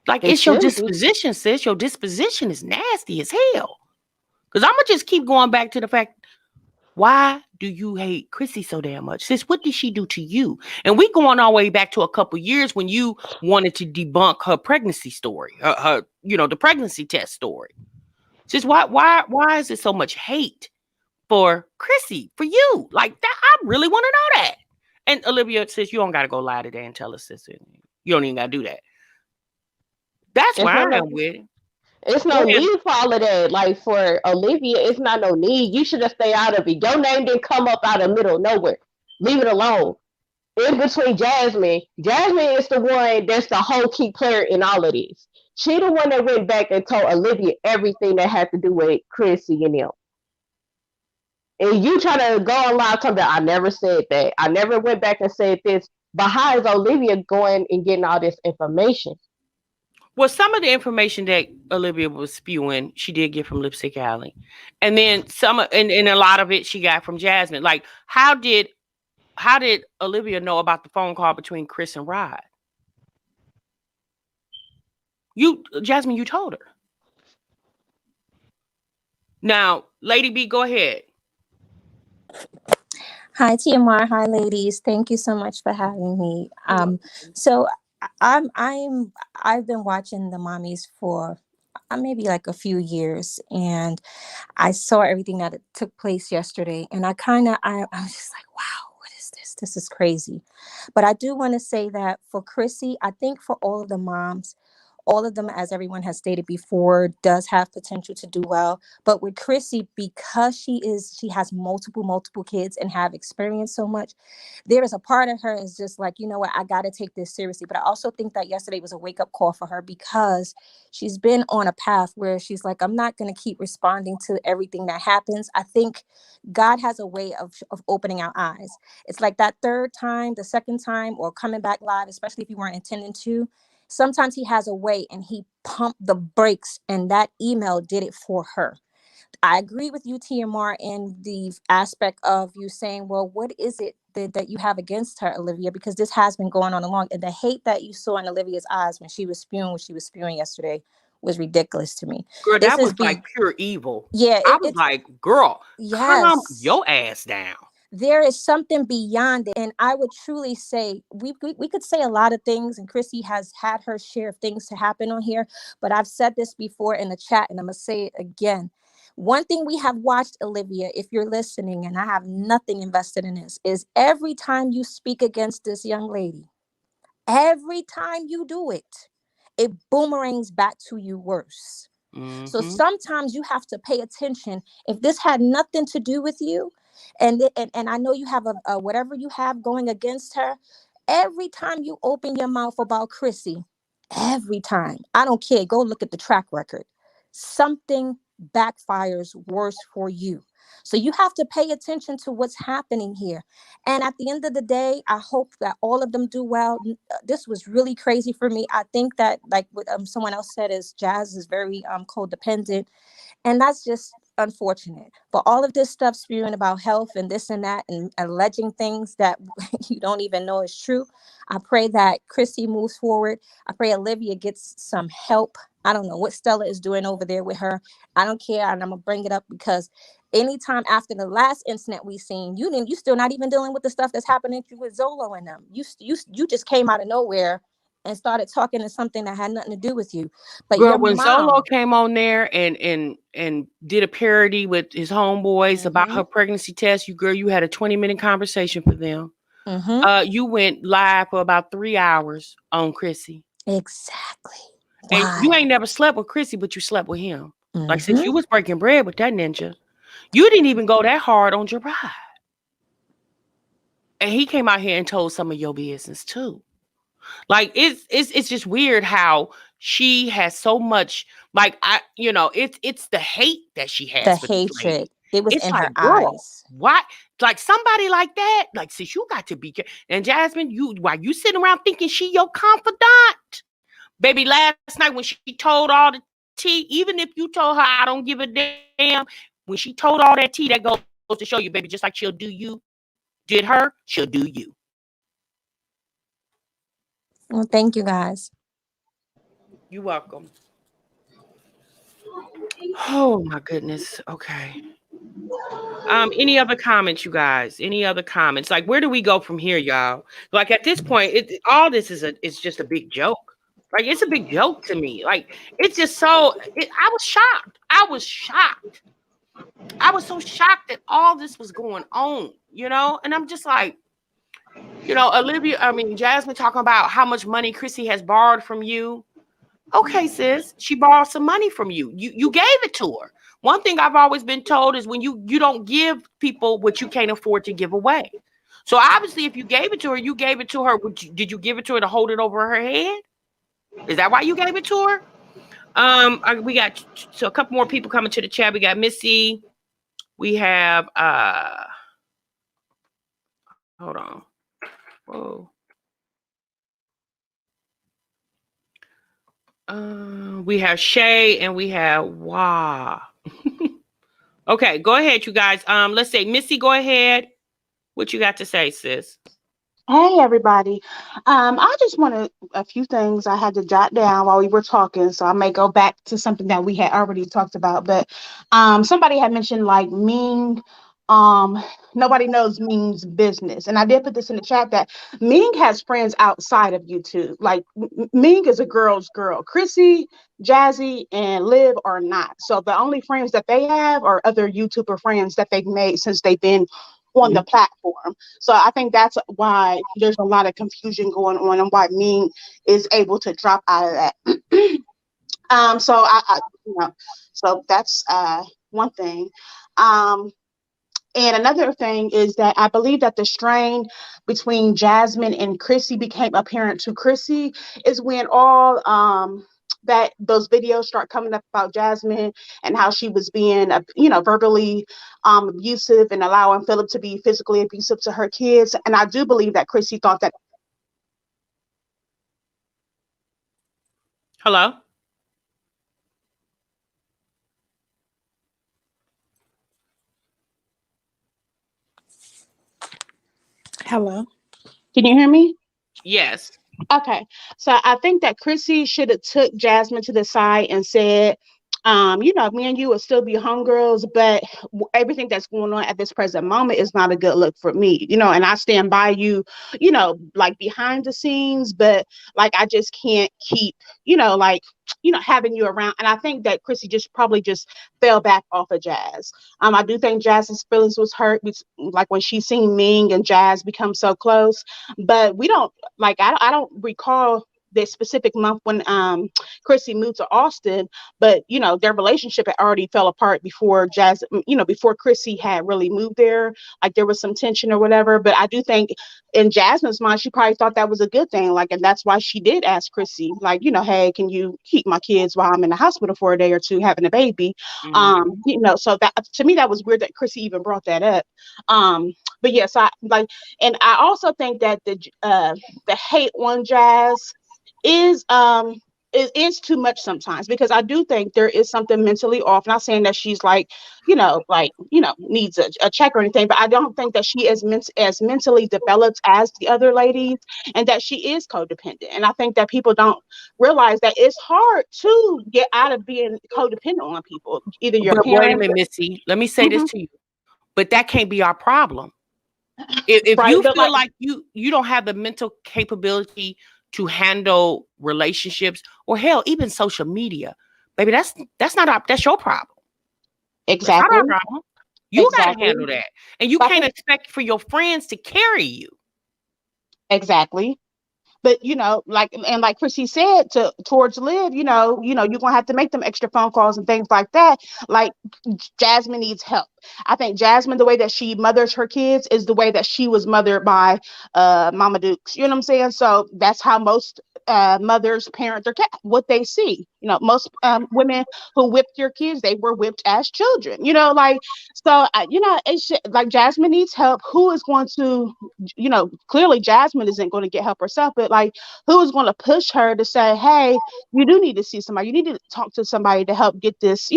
Like, it's your disposition, sis. Your disposition is nasty as hell. Because I'm going to just keep going back to the fact, why do you hate Chrissy so damn much? Sis, what did she do to you? And we going all the way back to a couple years when you wanted to debunk her pregnancy story, her the pregnancy test story. Sis, why is it so much hate for Chrissy, for you? Like that, I really want to know that. And Olivia says, you don't got to go lie today and tell us, sister. You don't even got to do that. That's why I am with it. It's no need for all of that. Like, for Olivia, it's not no need. You should have stayed out of it. Your name didn't come up out of the middle of nowhere. Leave it alone. In between Jasmine is the one that's the whole key player in all of this. She the one that went back and told Olivia everything that had to do with Chrissy and them. And you try to go on live talking about, I never said that. I never went back and said this. But how is Olivia going and getting all this information? Well, some of the information that Olivia was spewing, she did get from Lipstick Alley. And then and a lot of it she got from Jasmine. Like, how did Olivia know about the phone call between Chris and Rod? Jasmine, you told her. Now, Lady B, go ahead. Hi, TMR. Hi, ladies. Thank you so much for having me. So I've been watching the mommies for maybe like a few years, and I saw everything that took place yesterday, and I was just like, wow, what is this? This is crazy. But I do want to say that for Chrissy, I think for all of the moms, all of them, as everyone has stated before, does have potential to do well. But with Chrissy, because she has multiple kids and have experienced so much, there is a part of her is just like, you know what, I got to take this seriously. But I also think that yesterday was a wake-up call for her, because she's been on a path where she's like, I'm not going to keep responding to everything that happens. I think God has a way of opening our eyes. It's like that third time, the second time, or coming back live, especially if you weren't intending to. Sometimes he has a way and he pumped the brakes, and that email did it for her. I agree with you, TMR, in the aspect of you saying, well, what is it that you have against her, Olivia? Because this has been going on along. And the hate that you saw in Olivia's eyes when she was spewing what she was spewing yesterday was ridiculous to me. Girl, This that is was like pure evil. yeah, I was it's like, girl, calm yes. your ass down. There is something beyond it. And I would truly say we could say a lot of things, and Chrissy has had her share of things to happen on here, but I've said this before in the chat and I'm gonna say it again. One thing we have watched, Olivia, if you're listening, and I have nothing invested in this, is every time you speak against this young lady, every time you do it, it boomerangs back to you worse. So Mm-hmm. sometimes you have to pay attention. If this had nothing to do with you, and I know you have a whatever you have going against her, every time you open your mouth about Chrissy, every time, I don't care, go look at the track record, something backfires worse for you. So you have to pay attention to what's happening here. And at the end of the day, I hope that all of them do well. This was really crazy for me. I think that, like what someone else said, is Jazz is very codependent, and that's just unfortunate. But all of this stuff spewing about health and this and that and alleging things that you don't even know is true. I pray that Chrissy moves forward. I pray Olivia gets some help. I don't know what Stella is doing over there with her. I don't care. And I'm gonna bring it up because anytime after the last incident we seen, you still not even dealing with the stuff that's happening with Zolo and them. You just came out of nowhere and started talking to something that had nothing to do with you. But Girl, your when Zolo mom, came on there and did a parody with his homeboys about her pregnancy test, you had a 20-minute conversation for them. You went live for about 3 hours on Chrissy. exactly. And you Why? ain't never slept with Chrissy, but you slept with him. Like, since Mm-hmm. you was breaking bread with that ninja, you didn't even go that hard on Gerard. And he came out here and told some of your business too. Like, it's just weird how she has so much, like, it's the hate that she The has for this hatred. lady. It was It's in her like, girl, eyes. why? Like, somebody like that, like, sis, you got to be careful. And Jasmine, why you sitting around thinking she your confidant? Baby, last night when she told all the tea, even if you told her I don't give a damn, when she told all that tea, that goes to show you, baby, just like she'll do you, did her, she'll do you. Well, thank you guys. You're welcome. Oh my goodness. Okay. Any other comments, you guys? Any other comments? Like, where do we go from here, y'all? Like, at this point, all this is just a big joke. Like, it's a big joke to me. Like, it's just I was shocked. I was shocked. I was so shocked that all this was going on, And I'm just like, Jasmine talking about how much money Chrissy has borrowed from you. Okay, sis, she borrowed some money from you. You gave it to her. One thing I've always been told is when you don't give people what you can't afford to give away. So obviously, if you gave it to her, you gave it to her. Did you give it to her to hold it over her head? Is that why you gave it to her? We got so a couple more people coming to the chat. We got Missy. We have hold on. Whoa. We have Shay and we have Wah. Okay, go ahead, you guys. Let's say Missy, go ahead. What you got to say, sis? Hey everybody. I just wanted a few things I had to jot down while we were talking, so I may go back to something that we had already talked about. But somebody had mentioned like Ming. Um, Nobody knows Ming's business, and I did put this in the chat that Ming has friends outside of YouTube. Like Ming is a girl's girl. Chrissy, Jazzy, and Liv are not. So the only friends that they have are other YouTuber friends that they've made since they've been on the platform. So I think that's why there's a lot of confusion going on and why Ming is able to drop out of that. So so that's one thing. And another thing is that I believe that the strain between Jasmine and Chrissy became apparent to Chrissy is when all that those videos start coming up about Jasmine and how she was being verbally abusive and allowing Philip to be physically abusive to her kids. And I do believe that Chrissy thought that Hello? Hello. Can you hear me? Yes. Okay. So I think that Chrissy should have took Jasmine to the side and said, me and you will still be homegirls, but everything that's going on at this present moment is not a good look for me, and I stand by you, like behind the scenes, but like I just can't keep, like, having you around. And I think that Chrissy just probably just fell back off of Jazz. I do think Jazz's feelings was hurt, like when she seen Ming and Jazz become so close, but we don't like I don't recall this specific month when Chrissy moved to Austin, but their relationship had already fell apart before Jazz, before Chrissy had really moved there. Like there was some tension or whatever. But I do think in Jasmine's mind, she probably thought that was a good thing. Like, and that's why she did ask Chrissy, like, hey, can you keep my kids while I'm in the hospital for a day or two having a baby? So that to me that was weird that Chrissy even brought that up. But yes, I like, and I also think that the hate on Jazz is it is too much sometimes, because I do think there is something mentally off. Not saying that she's like, needs a check or anything, but I don't think that she is as mentally developed as the other ladies, and that she is codependent. And I think that people don't realize that it's hard to get out of being codependent on people, either your But wait a parents. minute, Missy. Let me say this Mhm. to you. But that can't be our problem. If Right, you but feel like like you don't have the mental capability to handle relationships, or hell, even social media, baby, that's not our, that's your problem. That's not our exactly, problem. You got to exactly. handle that, and you But I can't think expect for your friends to carry you. exactly. But like, and like Chrissy said towards Liv, you're gonna have to make them extra phone calls and things like that. Like Jasmine needs help. I think Jasmine, the way that she mothers her kids is the way that she was mothered by Mama Dukes. You know what I'm saying? So that's how most mothers parent their cat, what they see. Most women who whipped your kids, they were whipped as children. Like, so like Jasmine needs help. Who is going to, clearly Jasmine isn't going to get help herself, but like, who is going to push her to say, hey, you do need to see somebody, you need to talk to somebody to help get this,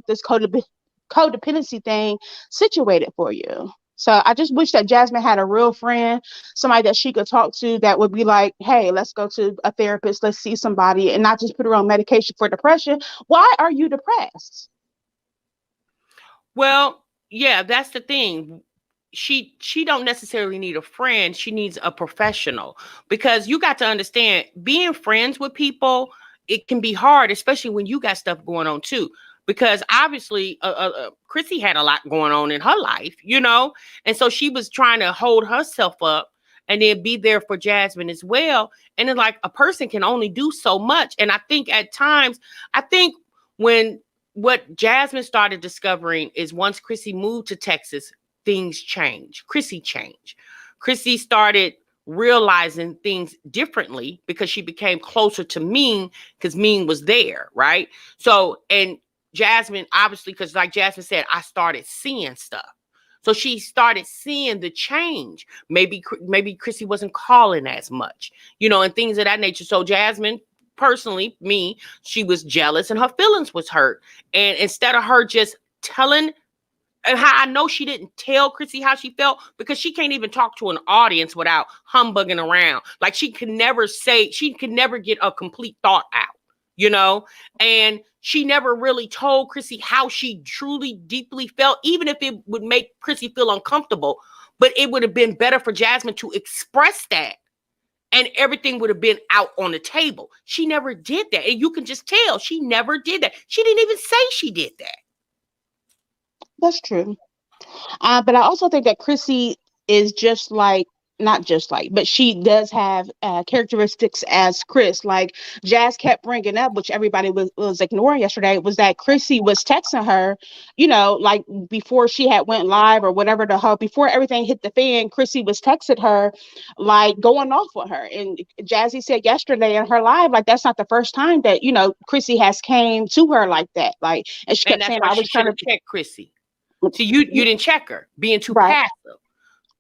this codependency thing situated for you. So I just wish that Jasmine had a real friend, somebody that she could talk to that would be like, hey, let's go to a therapist, let's see somebody, and not just put her on medication for depression. Why are you depressed? Well, yeah, that's the thing. She don't necessarily need a friend. She needs a professional, because you got to understand, being friends with people, it can be hard, especially when you got stuff going on too. Because obviously, Chrissy had a lot going on in her life, and so she was trying to hold herself up and then be there for Jasmine as well. And then, like, a person can only do so much. And I think at times, I think when what Jasmine started discovering is, once Chrissy moved to Texas, things changed. Chrissy changed. Chrissy started realizing things differently because she became closer to Ming, because Ming was there, right? So, and Jasmine, obviously, because like Jasmine said, I started seeing stuff. So she started seeing the change. Maybe Chrissy wasn't calling as much, and things of that nature. So Jasmine, personally, me, she was jealous and her feelings was hurt. And instead of her just telling, and how I know she didn't tell Chrissy how she felt, because she can't even talk to an audience without humbugging around. Like, she could never get a complete thought out, and she never really told Chrissy how she truly deeply felt, even if it would make Chrissy feel uncomfortable. But it would have been better for Jasmine to express that, and everything would have been out on the table. She never did that. And you can just tell she never did that. She didn't even say she did that. That's true. But I also think that Chrissy is just like, not just like, but she does have characteristics as Chris. Like Jazz kept bringing up, which everybody was ignoring yesterday, was that Chrissy was texting her, like before she had went live or whatever the hell, before everything hit the fan, Chrissy was texting her, like going off on her. And Jazzy said yesterday in her live, like, that's not the first time that, Chrissy has came to her like that. Like, and she And kept that's saying, why I she was should trying have to. checked Chrissy. So you didn't check her, being too Right. passive.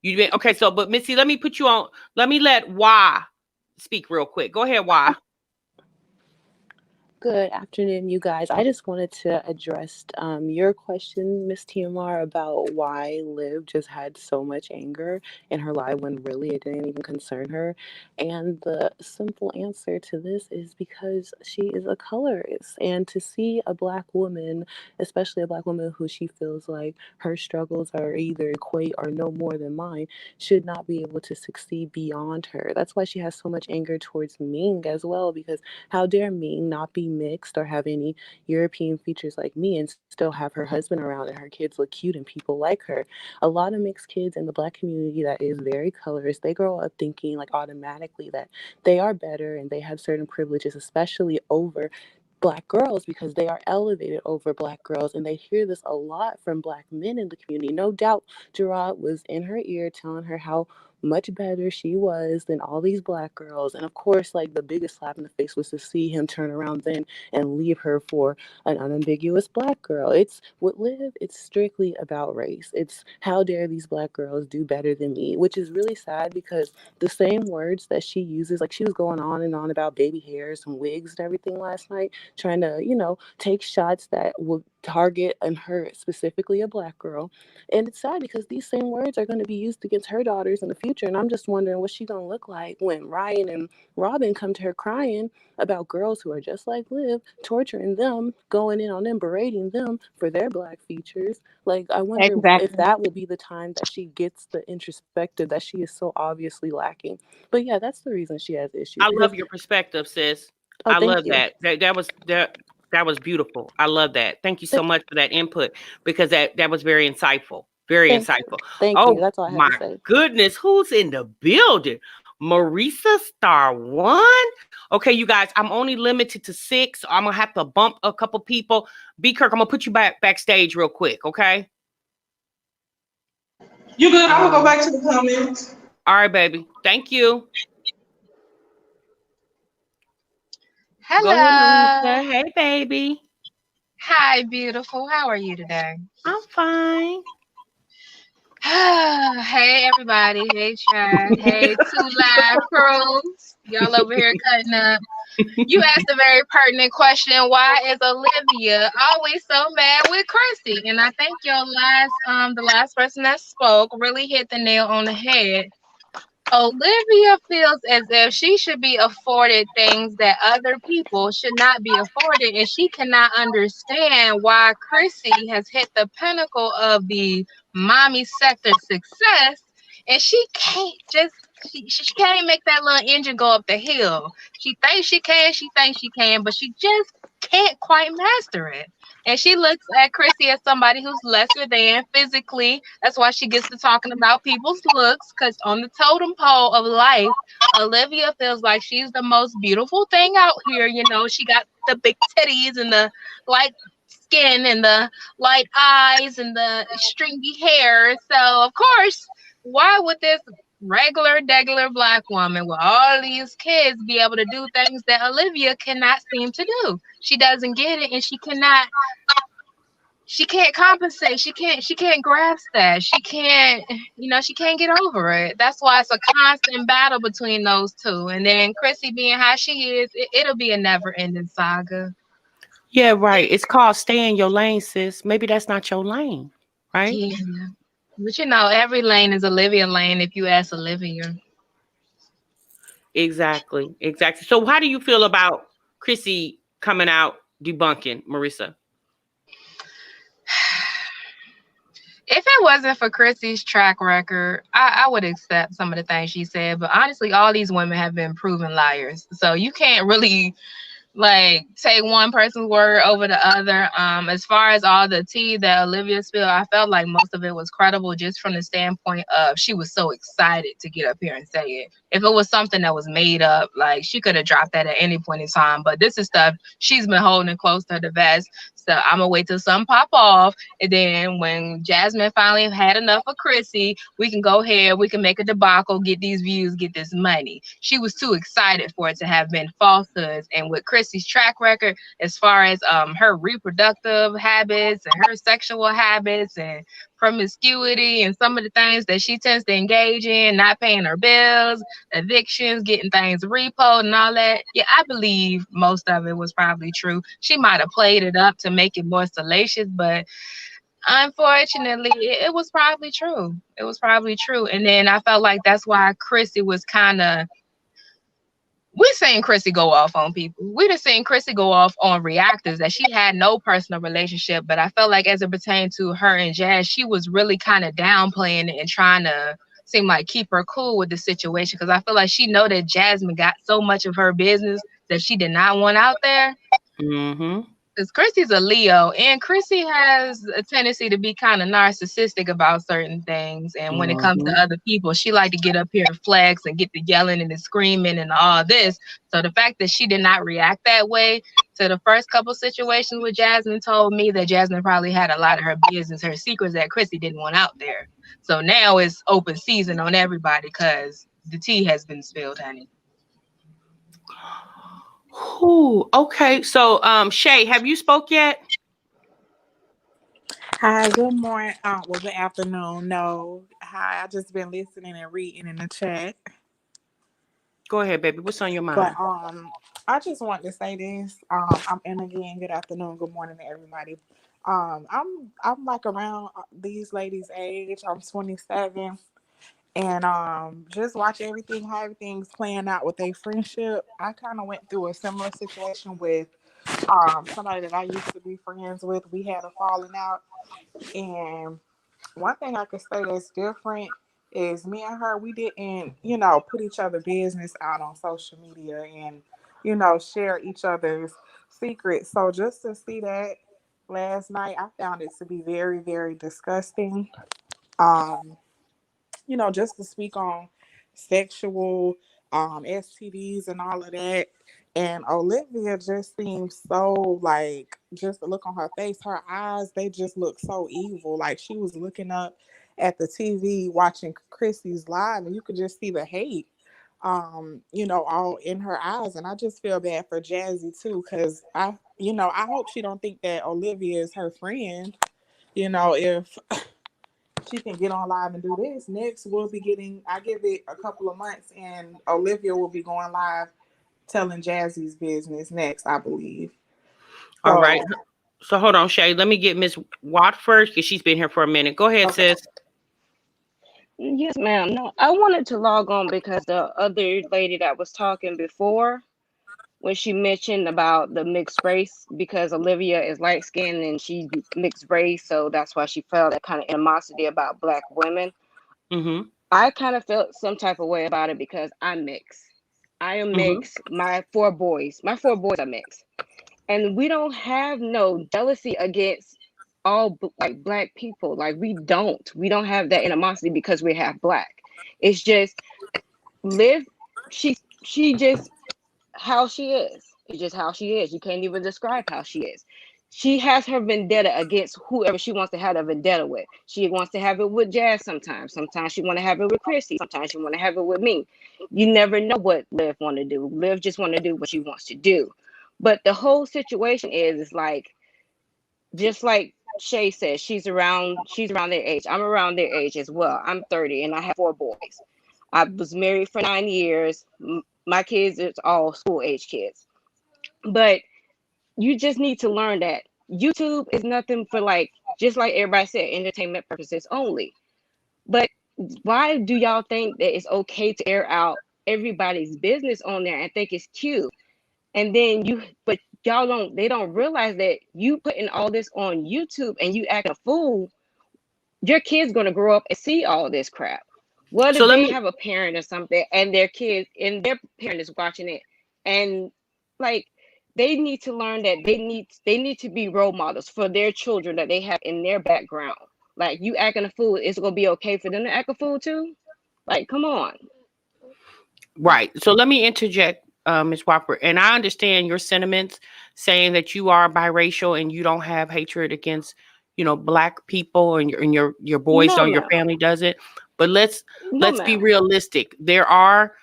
You didn't. Okay, so, but Missy, let me put you on. Let me let Y speak real quick. Go ahead, Y. Good afternoon, you guys. I just wanted to address your question, Miss TMR, about why Liv just had so much anger in her life when really it didn't even concern her. And the simple answer to this is because she is a colorist. And to see a black woman, especially a black woman who she feels like her struggles are either equate or no more than mine, should not be able to succeed beyond her. That's why she has so much anger towards Ming as well, because how dare Ming not be mixed or have any European features like me and still have her husband around and her kids look cute and people like her? A lot of mixed kids in the black community that is very colorist, they grow up thinking like automatically that they are better and they have certain privileges, especially over black girls, because they are elevated over black girls. And they hear this a lot from black men in the community. No doubt Gerard was in her ear telling her how much better she was than all these black girls. And of course, like the biggest slap in the face was to see him turn around then and leave her for an unambiguous black girl. It's with Liv, it's strictly about race. It's how dare these black girls do better than me, which is really sad because the same words that she uses, like she was going on and on about baby hairs and wigs and everything last night, trying to, take shots that will target and hurt specifically a black girl. And it's sad because these same words are going to be used against her daughters in the future. And I'm just wondering what she's going to look like when Ryan and Robin come to her crying about girls who are just like Liv, torturing them, going in on them, berating them for their black features. Like, I wonder if Exactly. that will be the time that she gets the introspective that she is so obviously lacking. But yeah, that's the reason she has issues I because, love your perspective, sis. oh, I thank love you. that. That was beautiful. I love that. Thank you so Th- much for that input because that was very insightful. Very thank, insightful. thank you. Oh That's all I had my to say. goodness, who's in the building? Marisa Star One. Okay, you guys, I'm only limited to 6. So I'm gonna have to bump a couple people. B Kirk, I'm gonna put you backstage real quick, okay? You good? I'm gonna go Um, back to the comments. all right, baby. Thank you. Go ahead, Hello. Marisa. Hey, baby. Hi, beautiful. How are you today? I'm fine. Hey, everybody. Hey, Chad. Hey, two live crews. Y'all over here cutting up. You asked a very pertinent question. Why is Olivia always so mad with Chrissy? And I think the last person that spoke really hit the nail on the head. Olivia feels as if she should be afforded things that other people should not be afforded, and she cannot understand why Chrissy has hit the pinnacle of the mommy sector success, and she can't make that little engine go up the hill. She thinks she can, but she just can't quite master it. And she looks at Chrissy as somebody who's lesser than physically. That's why she gets to talking about people's looks. Because on the totem pole of life, Olivia feels like she's the most beautiful thing out here. You know, she got the big titties and the light skin and the light eyes and the stringy hair. So, of course, why would this regular black woman with all these kids be able to do things that Olivia cannot seem to do? She doesn't get it, and she can't compensate. She can't grasp that. She can't get over it. That's why it's a constant battle between those two. And then Chrissy being how she is, it'll be a never ending saga. Yeah, right. It's called stay in your lane, sis. Maybe that's not your lane, right? Yeah. But every lane is Olivia lane if you ask Olivia. Exactly. Exactly. So how do you feel about Chrissy coming out debunking, Marissa? If it wasn't for Chrissy's track record, I would accept some of the things she said. But honestly, all these women have been proven liars. So you can't really like take one person's word over the other. As far as all the tea that Olivia spilled, I felt like most of it was credible just from the standpoint of she was so excited to get up here and say it. If it was something that was made up, like she could have dropped that at any point in time. But this is stuff she's been holding close to the vest. So I'm gonna wait till some pop off, and then when Jasmine finally had enough of Chrissy, we can go ahead, we can make a debacle, get these views, get this money. She was too excited for it to have been falsehoods. And with Chrissy's track record, as far as her reproductive habits and her sexual habits and promiscuity and some of the things that she tends to engage in, not paying her bills, evictions, getting things repoed and all that. Yeah, I believe most of it was probably true. She might have played it up to make it more salacious, but unfortunately, it was probably true. It was probably true. And then I felt like that's why Chrissy was kind of, we seen Chrissy go off on people. We just seen Chrissy go off on reactors that she had no personal relationship. But I felt like as it pertained to her and Jazz, she was really kind of downplaying it and trying to seem like keep her cool with the situation. Because I feel like she know that Jasmine got so much of her business that she did not want out there. Mm-hmm. Because Chrissy's a Leo, and Chrissy has a tendency to be kind of narcissistic about certain things. And when it comes to other people, she like to get up here and flex and get the yelling and the screaming and all this. So the fact that she did not react that way to the first couple situations with Jasmine told me that Jasmine probably had a lot of her business, her secrets that Chrissy didn't want out there. So now it's open season on everybody because the tea has been spilled, honey. Ooh, okay. So, Shay, have you spoke yet? Hi, good morning. Well, good afternoon. No, hi. I just been listening and reading in the chat, Go ahead, baby. What's on your but mind? I just want to say this. And again, good afternoon, good morning to everybody. I'm like around these ladies' age. I'm 27, and just watch everything how everything's playing out with their friendship. I kind of went through a similar situation with somebody that I used to be friends with. We had a falling out, and one thing I could say that's different is me and her, we didn't, put each other business out on social media and, share each other's secrets. So just to see that last night, I found it to be very, very disgusting. Um, just to speak on sexual STDs and all of that. And Olivia just seems so like, just the look on her face, her eyes, they just look so evil. Like she was looking up at the TV watching Chrissy's live, and you could just see the hate, all in her eyes. And I just feel bad for Jazzy too, because I hope she don't think that Olivia is her friend. If she can get on live and do this. Next, we'll be I give it a couple of months, and Olivia will be going live telling Jazzy's business next, I believe. All right. So hold on, Shay. Let me get Miss Watt first because she's been here for a minute. Go ahead, Okay. sis. Yes, ma'am. No, I wanted to log on because the other lady that was talking before, when she mentioned about the mixed race, because Olivia is light skinned and she mixed race, so that's why she felt that kind of animosity about Black women. Mm-hmm. I kind of felt some type of way about it because I'm mixed. I am mixed. My four boys are mixed, and we don't have no jealousy against all like Black people. Like we don't have that animosity because we have Black. It's just Liv. She just how she is. It's just how she is. You can't even describe how she is. She has her vendetta against whoever she wants to have a vendetta with. She wants to have it with Jazz sometimes. Sometimes she want to have it with Chrissy. Sometimes she want to have it with me. You never know what Liv want to do. Liv just want to do what she wants to do. But the whole situation is like, just like Shay says, she's around their age. I'm around their age as well. I'm 30 and I have four boys. I was married for 9 years. My kids is all school age kids. But you just need to learn that YouTube is nothing for like, just like everybody said, entertainment purposes only. But why do y'all think that it's okay to air out everybody's business on there and think it's cute? And then but they don't realize that you putting all this on YouTube and you acting a fool, your kid's gonna grow up and see all this crap. What So if let they me. have a parent or something and their kids and their parent is watching it, and like they need to learn that they need to be role models for their children that they have in their background. Like you acting a fool, it's gonna be okay for them to act a fool too? Like, come on. Right. So let me interject, Ms. Whopper. And I understand your sentiments saying that you are biracial and you don't have hatred against, Black people and your boys No, don't, your ma'am. family doesn't. But let's No, let's be ma'am. realistic. There are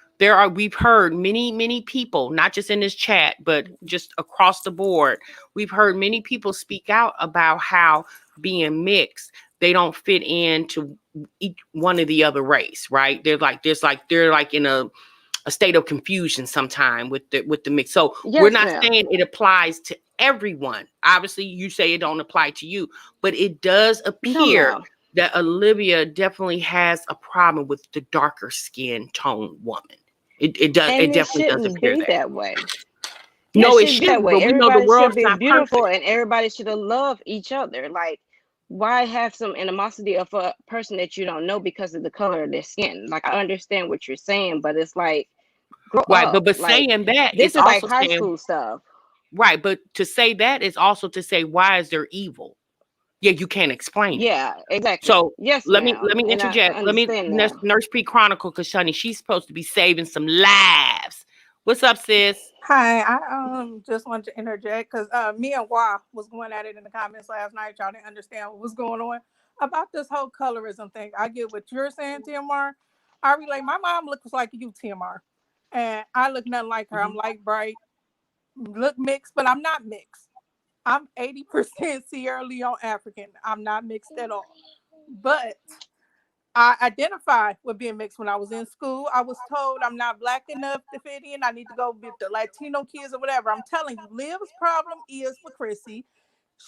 we've heard many people, not just in this chat, but just across the board. We've heard many people speak out about how being mixed they don't fit into one of the other race, right? They're like in a state of confusion sometime with the mix. So we're Yes, not ma'am. saying it applies to everyone. Obviously, you say it don't apply to you, but it does No, appear ma'am. that Olivia definitely has a problem with the darker skin tone woman. It And it definitely does shouldn't appear be that. that way. It No, it shouldn't be that shouldn't, way. but we know the Everybody should world's be not beautiful perfect. and everybody should love each other. Like, why have some animosity of a person that you don't know because of the color of their skin? Like, I understand what you're saying, but it's like, grow Right, up. but Like, saying that this is is like also high saying school stuff. right, but to say that is also to say why is there evil? Yeah, you can't explain it. Yeah, exactly. So Yes, let me ma'am. And I interject. Let me understand that. Nurse P Chronicle because Shani, she's supposed to be saving some lives. What's up, sis? Hi, I just wanted to interject because me and Wah was going at it in the comments last night. Y'all didn't understand what was going on about this whole colorism thing. I get what you're saying, TMR. I relate. My mom looks like you, TMR, and I look nothing like her. I'm light bright, look mixed, but I'm not mixed. I'm 80% Sierra Leone African. I'm not mixed at all. But I identified with being mixed when I was in school. I was told I'm not black enough to fit in. I need to go with the Latino kids or whatever. I'm telling you, Liv's problem is for Chrissy.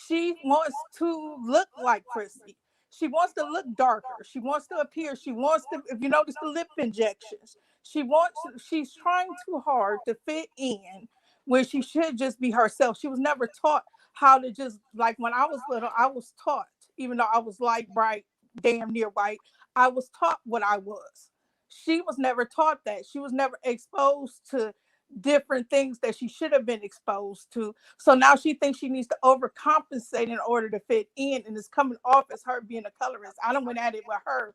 She wants to look like Chrissy. She wants to look darker. She wants to appear. She wants to, if you notice the lip injections, she's trying too hard to fit in when she should just be herself. She was never taught how to just, like when I was little, I was taught, even though I was light, bright, damn near white, I was taught what I was. She was never taught that. She was never exposed to different things that she should have been exposed to. So now she thinks she needs to overcompensate in order to fit in, and it's coming off as her being a colorist. I don't went at it with her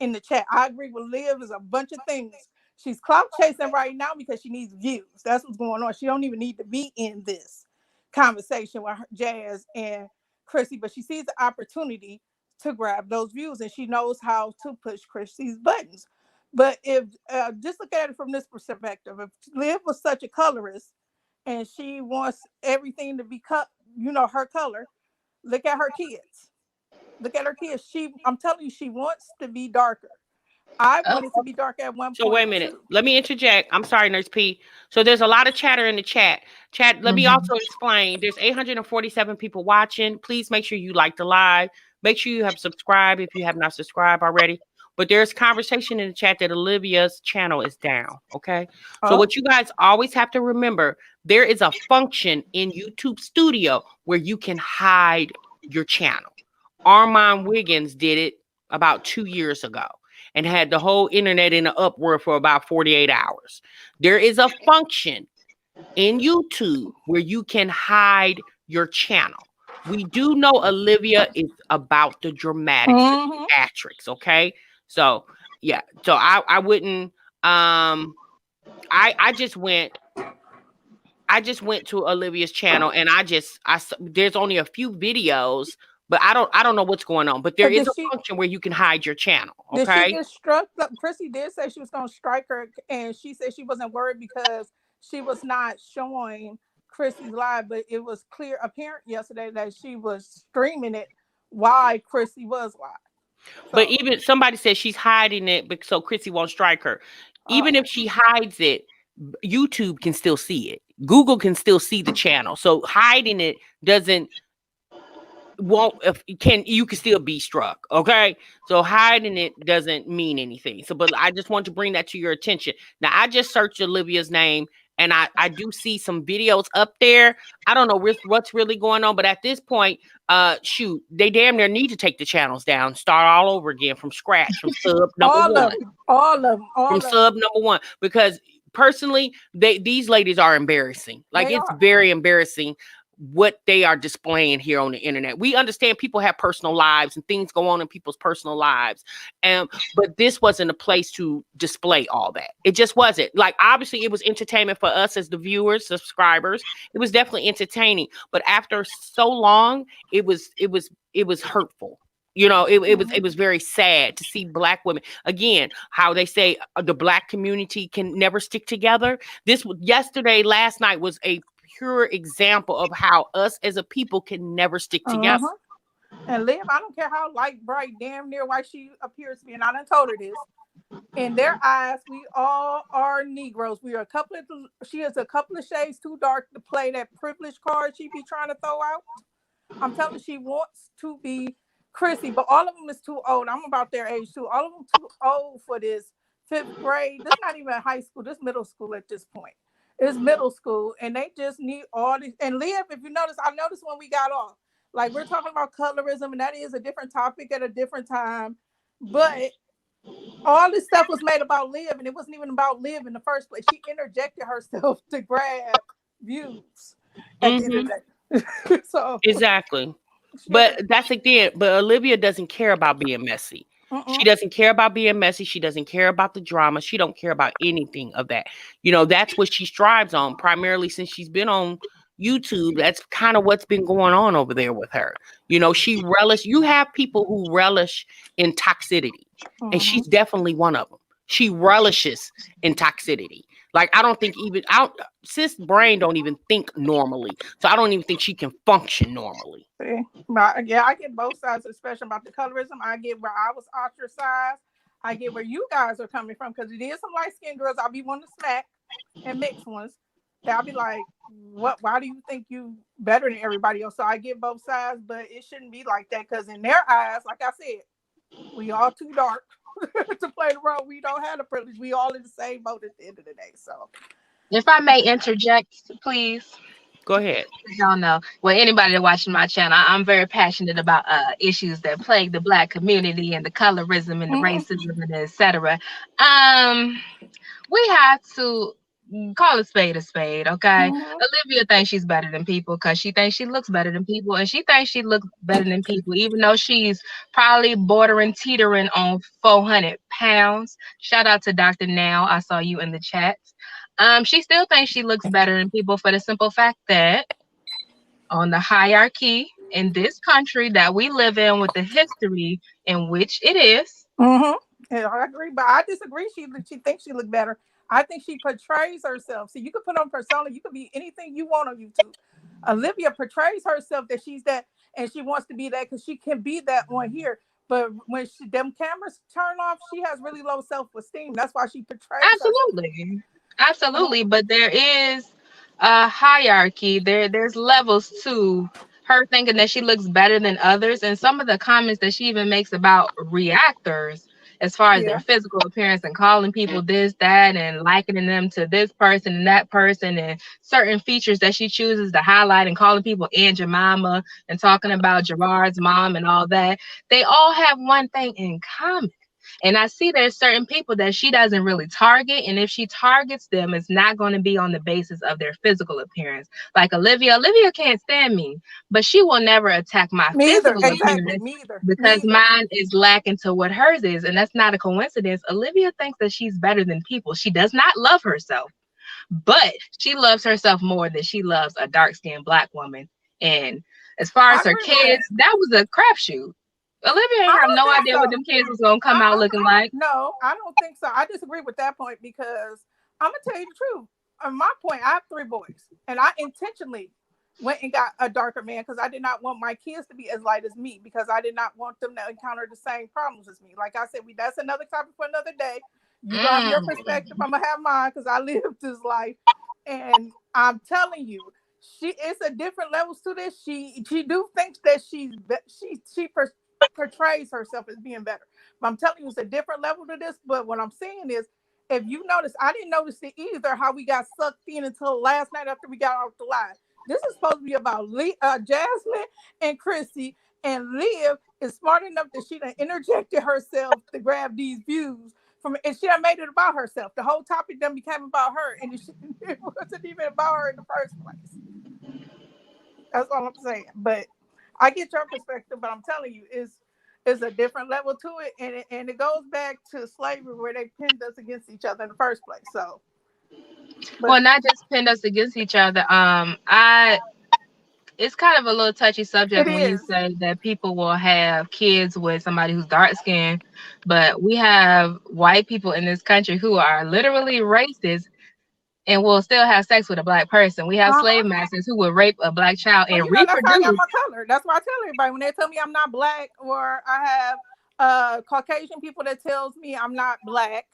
in the chat. I agree with Liv. Is a bunch of things. She's clout chasing right now because she needs views. That's what's going on. She don't even need to be in this conversation with her, Jazz and Chrissy, but she sees the opportunity to grab those views, and she knows how to push Chrissy's buttons. But if just look at it from this perspective, if Liv was such a colorist and she wants everything to be cut, her color, look at her kids. Look at her kids. I'm telling you, she wants to be darker. I wanted to be dark at one So wait a point minute. too. Let me interject. I'm sorry, Nurse P. So there's a lot of chatter in the chat. Let me also explain. There's 847 people watching. Please make sure you like the live. Make sure you have subscribed if you have not subscribed already. But there's conversation in the chat that Olivia's channel is down. Okay. So what you guys always have to remember, there is a function in YouTube Studio where you can hide your channel. Armand Wiggins did it about 2 years ago and had the whole internet in an uproar for about 48 hours. There is a function in YouTube where you can hide your channel. We do know Olivia is about the dramatic theatrics, okay? So, yeah. So I wouldn't I just went to Olivia's channel and there's only a few videos, but I don't know what's going on. But there is Did a she function where you can hide your channel, did she okay? get struck? Chrissy did say she was going to strike her, and she said she wasn't worried because she was not showing Chrissy's live, but it was clear apparent yesterday that she was streaming it while Chrissy was live. But even somebody says she's hiding it so Chrissy won't strike her. Even if she hides it, YouTube can still see it. Google can still see the channel. So hiding it doesn't won't if you can still be struck. Okay. So hiding it doesn't mean anything. So but I just want to bring that to your attention. Now I just searched Olivia's name and I do see some videos up there. I don't know what's really going on, but at this point, shoot, they damn near need to take the channels down, start all over again from scratch, from sub number one. All of them. Sub number one, because personally, these ladies are embarrassing. Like it's very embarrassing what they are displaying here on the internet. We understand people have personal lives and things go on in people's personal lives. But this wasn't a place to display all that. It just wasn't. Like obviously it was entertainment for us as the viewers, subscribers. It was definitely entertaining. But after so long, it was hurtful. It was very sad to see Black women again. How they say the Black community can never stick together. Last night was a pure example of how us as a people can never stick together. And Liv, I don't care how light, bright, damn near white she appears to be, and I done told her this. In their eyes, we all are Negroes. We are a couple of. She is a couple of shades too dark to play that privilege card she be trying to throw out. I'm telling you, she wants to be Chrissy, but all of them is too old. I'm about their age too. All of them too old for this fifth grade. This not even high school. This middle school at this point. It's middle school, and they just need all these. And Liv, if you notice, I noticed when we got off, like we're talking about colorism, and that is a different topic at a different time. But all this stuff was made about Liv, and it wasn't even about Liv in the first place. She interjected herself to grab views at the end of the day. So Exactly. But that's again, but Olivia doesn't care about being messy. She doesn't care about being messy. She doesn't care about the drama. She don't care about anything of that. You know, that's what she strives on primarily since she's been on YouTube. That's kind of what's been going on over there with her. You know, you have people who relish in toxicity, and she's definitely one of them. She relishes in toxicity. Like, I don't think even sis brain don't even think normally. So I don't even think she can function normally. See, yeah, I get both sides, especially about the colorism. I get where I was ostracized. I get where you guys are coming from, because it is some light skinned girls I'll be wanting to smack, and mixed ones. That I'll be like, what? Why do you think you better than everybody else? So I get both sides, but it shouldn't be like that, because in their eyes, like I said, we all too dark to play the role. We don't have the privilege. We all in the same boat at the end of the day. So, If I may interject, please. Go ahead. Y'all know, well, anybody that watching my channel, I'm very passionate about issues that plague the Black community and the colorism and the racism and etc. We have to call a spade, okay? Olivia thinks she's better than people because she thinks she looks better than people, and she thinks she looks better than people, even though she's probably bordering, teetering on 400 pounds. Shout out to Dr. Now. I saw you in the chat. She still thinks she looks better than people for the simple fact that on the hierarchy in this country that we live in, with the history in which it is. Yeah, I agree, but I disagree. She thinks she look better. I think she portrays herself. See, you can put on persona. You can be anything you want on YouTube. Olivia portrays herself that she's that, and she wants to be that because she can be that on here. But when them cameras turn off, she has really low self-esteem. That's why she portrays Absolutely. But there is a hierarchy. There's levels to her thinking that she looks better than others, and some of the comments that she even makes about reactors as far as their physical appearance and calling people this, that, and likening them to this person and that person, and certain features that she chooses to highlight, and calling people Aunt Jemima and talking about Gerard's mom and all that. They all have one thing in common. And I see there's certain people that she doesn't really target. And if she targets them, it's not going to be on the basis of their physical appearance. Like Olivia can't stand me, but she will never attack my physical appearance because mine is lacking to what hers is. And that's not a coincidence. Olivia thinks that she's better than people. She does not love herself, but she loves herself more than she loves a dark-skinned Black woman. And as far as her kids, that was a crapshoot. Olivia ain't have no idea what them kids was gonna come out looking like. No, I don't think so. I disagree with that point, because I'm gonna tell you the truth. On my point, I have 3 boys, and I intentionally went and got a darker man because I did not want my kids to be as light as me, because I did not want them to encounter the same problems as me. Like I said, that's another topic for another day. You have your perspective, I'm gonna have mine, because I lived this life, and I'm telling you, it's a different levels to this. She do think that she portrays herself as being better. But I'm telling you, it's a different level to this. But what I'm saying is, if you notice, I didn't notice it either, how we got sucked in until last night after we got off the live. This is supposed to be about Jasmine and Chrissy, and Liv is smart enough that she done interjected herself to grab these views from, and she done made it about herself. The whole topic then became about her, and it wasn't even about her in the first place. That's all I'm saying. But I get your perspective, but I'm telling you, it's a different level to it, and it goes back to slavery, where they pinned us against each other in the first place. So, well, not just pinned us against each other. It's kind of a little touchy subject when you say that people will have kids with somebody who's dark skinned, but we have white people in this country who are literally racist and will still have sex with a black person. We have slave masters who would rape a black child Well, and you know, that's how I got reproduce. my color. That's why I tell everybody when they tell me I'm not black, or I have Caucasian people that tells me I'm not black.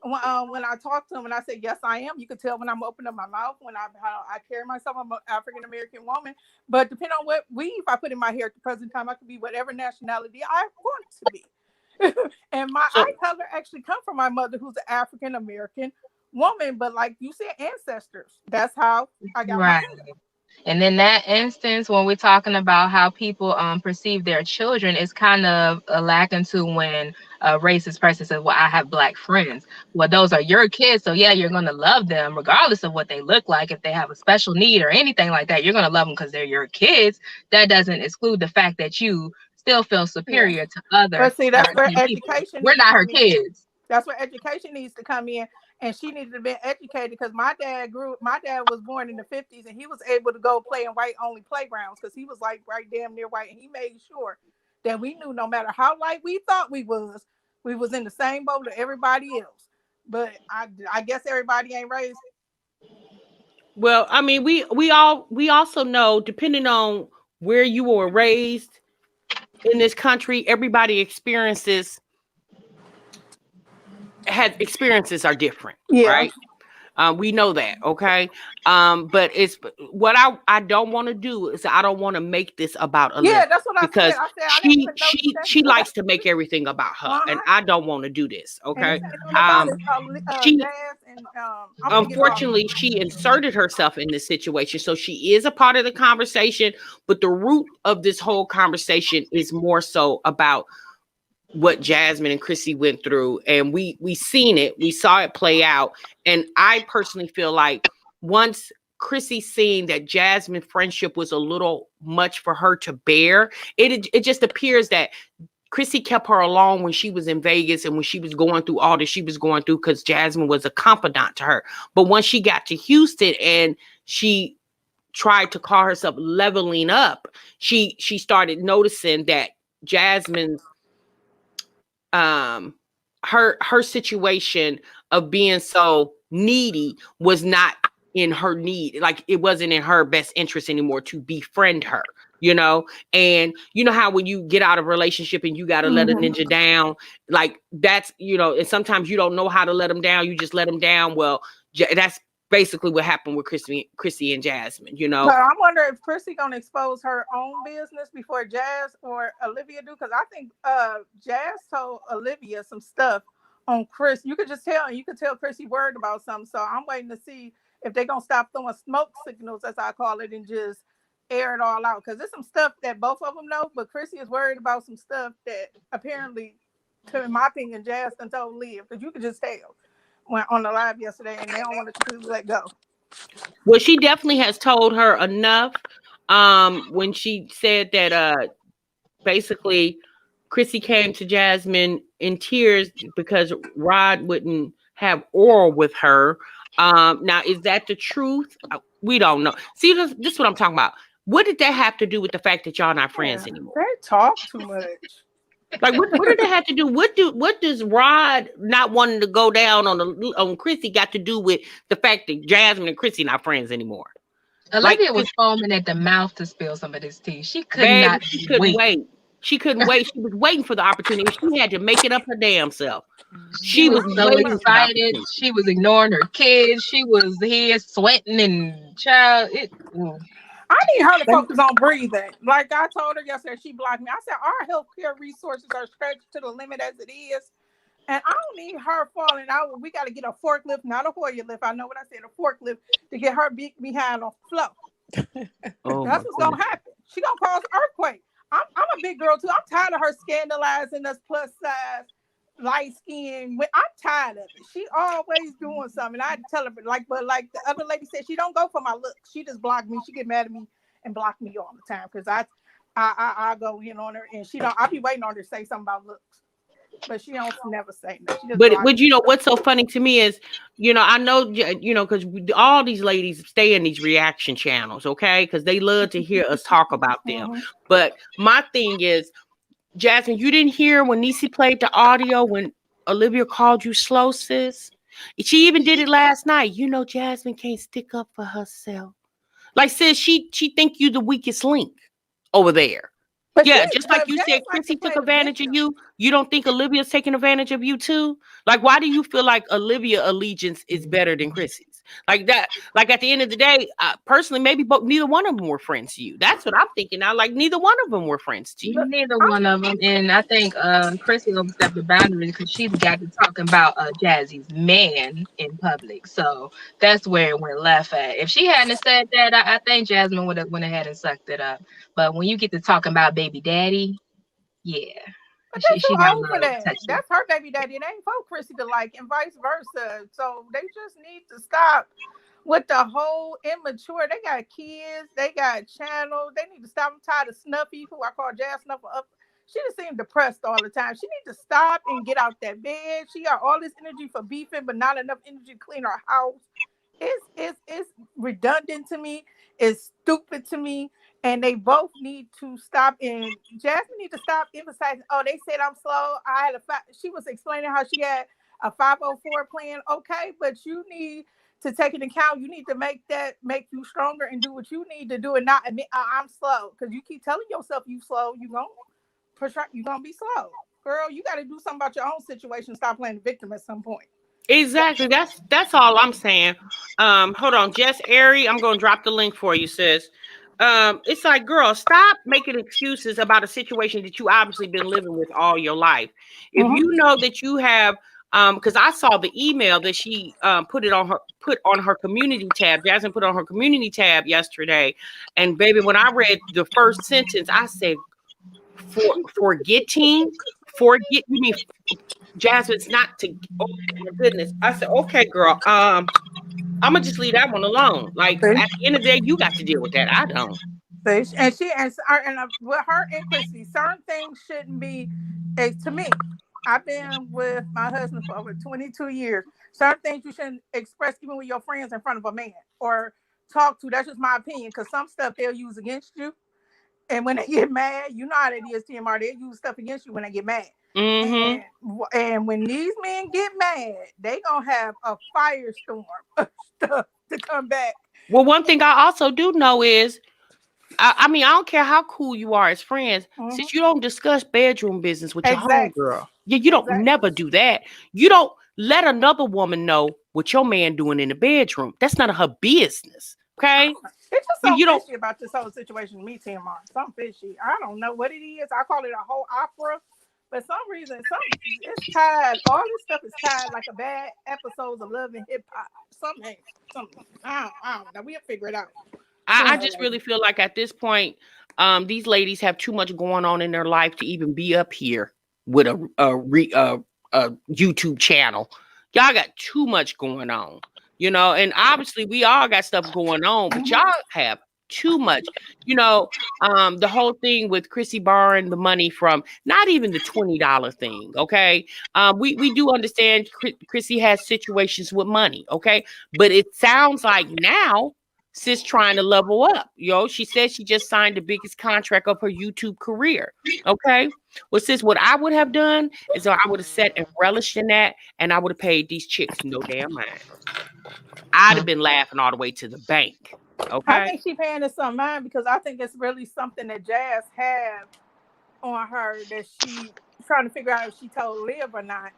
When I talk to them and I say yes I am, you can tell when I'm opening up my mouth, when how I carry myself. I'm an African American woman, but depending on what weave I put in my hair at the present time, I could be whatever nationality I want to be. And my So eye color actually come from my mother, who's an African American woman, but like you said, ancestors. That's how I got my Right. color. And in that instance, when we're talking about how people perceive their children, it's kind of lacking to when a racist person says, "Well, I have black friends." Well, those are your kids, so yeah, you're gonna love them regardless of what they look like. If they have a special need or anything like that, you're gonna love them because they're your kids. That doesn't exclude the fact that you still feel Yeah. superior to other But see, that's where African people. education We're needs to not her come in. kids. That's where education needs to come in. And she needed to be educated, because my dad was born in the 50s, and he was able to go play in white only playgrounds because he was like right damn near white. And he made sure that we knew no matter how light we thought we was in the same boat as everybody else. But I guess everybody ain't raised. well, I mean, we also know, depending on where you were raised in this country, everybody experiences are different, Yeah. right? We know that, okay? But it's what I don't want to do is I don't want to make this about Olivia, Yeah, that's what I said. because I said I didn't she even know she that she until likes to make everything about her, and uh-huh. I don't want to do this, And okay? this ain't nothing about Um, it. she Jazz and I'm gonna get off. unfortunately she inserted herself in this situation, so she is a part of the conversation, but the root of this whole conversation is more so about what Jasmine and Chrissy went through, and we saw it play out. And I personally feel like once Chrissy seen that Jasmine friendship was a little much for her to bear, it just appears that Chrissy kept her along when she was in Vegas and when she was going through all that she was going through, because Jasmine was a confidant to her. But once she got to Houston and she tried to call herself leveling up, she started noticing that Jasmine's her situation of being so needy was not in her need, like it wasn't in her best interest anymore to befriend her, you know. And you know how when you get out of a relationship and you got to let a ninja down, like that's, you know, and sometimes you don't know how to let them down, you just let them down. Well, that's basically what happened with Chrissy and Jasmine, you know. But I wonder if Chrissy gonna expose her own business before Jazz or Olivia do, because I think Jazz told Olivia some stuff on Chris. You could just tell, and you could tell Chrissy worried about something. So I'm waiting to see if they're gonna stop throwing smoke signals, as I call it, and just air it all out. Because there's some stuff that both of them know, but Chrissy is worried about some stuff that apparently, in my opinion, Jazz done told Leah, because you could just tell when on the live yesterday, and they don't want to completely let go. Well, she definitely has told her enough. When she said that basically Chrissy came to Jasmine in tears because Rod wouldn't have oral with her. Now is that the truth? We don't know. See, this is what I'm talking about. What did that have to do with the fact that y'all not friends anymore? They talk too much. Like, what did that have to do? What does Rod not wanting to go down on Chrissy got to do with the fact that Jasmine and Chrissy not friends anymore? Olivia was foaming at the mouth to spill some of this tea. She could not She couldn't wait. wait. She couldn't wait. She was waiting for the opportunity. She had to make it up her damn self. She was so waiting for the excited. opportunity. She was ignoring her kids. She was here sweating and child. I need her to focus on breathing. Like I told her yesterday, she blocked me. I said, our healthcare resources are stretched to the limit as it is. And I don't need her falling out. We got to get a forklift, not a Hoyer lift. I know what I said, a forklift, to get her behind on flow. That's what's going to happen. She going to cause an earthquake. I'm a big girl, too. I'm tired of her scandalizing us plus size, light skin. I'm tired of it. She always doing something. I tell her, but like the other lady said, she don't go for my looks. She just block me. She get mad at me and block me all the time because I go in on her and she don't. I be waiting on her to say something about looks, but she don't never say that. She just But you know what's so funny to me is, you know, I know, you know, because all these ladies stay in these reaction channels, okay, because they love to hear us talk about them. But my thing is, Jasmine, you didn't hear when Niecy played the audio when Olivia called you slow, sis? She even did it last night. You know, Jasmine can't stick up for herself. Like, sis, she think you the weakest link over there. But Yeah, just like you Jazz said, like to Chrissy took play the advantage of victim. you. You don't think Olivia's taking advantage of you too? Like, why do you feel like Olivia allegiance is better than Chrissy's? Like that. Like at the end of the day, personally, maybe both neither one of them were friends to you. That's what I'm thinking now. Like neither one of them were friends to you. Neither one of them, and I think Chrissy overstepped the boundary because she got to talking about Jazzy's man in public, so that's where it went left at. If she hadn't said that, I think Jasmine would have went ahead and sucked it up. But when you get to talking about baby daddy, yeah, But she they're she too got a old for little that. touchy. That's her baby daddy. It ain't for Chrissy to like, and vice versa. So they just need to stop with the whole immature. They got kids, they got channels. They need to stop. I'm tired of Snuffy, who I call Jazz Snuffer up. She just seems depressed all the time. She needs to stop and get out that bed. She got all this energy for beefing, but not enough energy to clean her house. It's redundant to me. It's stupid to me. And they both need to stop. And Jasmine need to stop emphasizing. Oh, they said I'm slow. I had she was explaining how she had a 504 plan. Okay, but you need to take into account. You need to make you stronger and do what you need to do, and not admit I'm slow, because you keep telling yourself you slow. You're gonna be slow, girl. You got to do something about your own situation. Stop playing the victim at some point. Exactly. That's all I'm saying. Hold on, Jess Airy, I'm gonna drop the link for you, sis. It's like, girl, stop making excuses about a situation that you obviously been living with all your life. If Mhm. you know that you have because I saw the email that she put on her community tab. Jasmine put on her community tab yesterday. And baby, when I read the first sentence, I said, forgetting, forget you mean Jasmine's not to oh my goodness. I said, okay, girl, I'm gonna just leave that one alone. Like See? at the end of the day, you got to deal with that. I don't. And with her and Chrissy, certain things shouldn't be. To me, I've been with my husband for over 22 years. Certain things you shouldn't express even with your friends in front of a man or talk to. That's just my opinion. Because some stuff they'll use against you, and when they get mad, you know how it is, TMR. They use stuff against you when they get mad. Mm-hmm. And when these men get mad, they gonna have a firestorm of stuff to come back. Well, one thing I also do know is I mean, I don't care how cool you are as friends, Mhm. since you don't discuss bedroom business with your Exactly. homegirl. Yeah, you don't Exactly. never do that. You don't let another woman know what your man doing in the bedroom. That's none of her business. Okay? It's just You something don't fishy about this whole situation to me, TMR. Something fishy. I don't know what it is. I call it a whole opera. For some reason, it's tied. All this stuff is tied like a bad episodes of Love and Hip Hop. Something. I don't know. We'll figure it out I sooner or just later. really feel like at this point, these ladies have too much going on in their life to even be up here with a YouTube channel. Y'all got too much going on, you know. And obviously, we all got stuff going on, but Mhm. y'all have too much. You know, the whole thing with Chrissy borrowing the money from not even the $20 thing. Okay, we do understand Chrissy has situations with money. Okay, but it sounds like now sis trying to level up. She said she just signed the biggest contract of her YouTube career. Okay. Well, sis, what I would have done is I would have sat and relished in that, and I would have paid these chicks no damn mind. I'd have been laughing all the way to the bank. I Okay. think she paying us some mind because I think it's really something that Jazz have on her that she trying to figure out if she told Liv or not,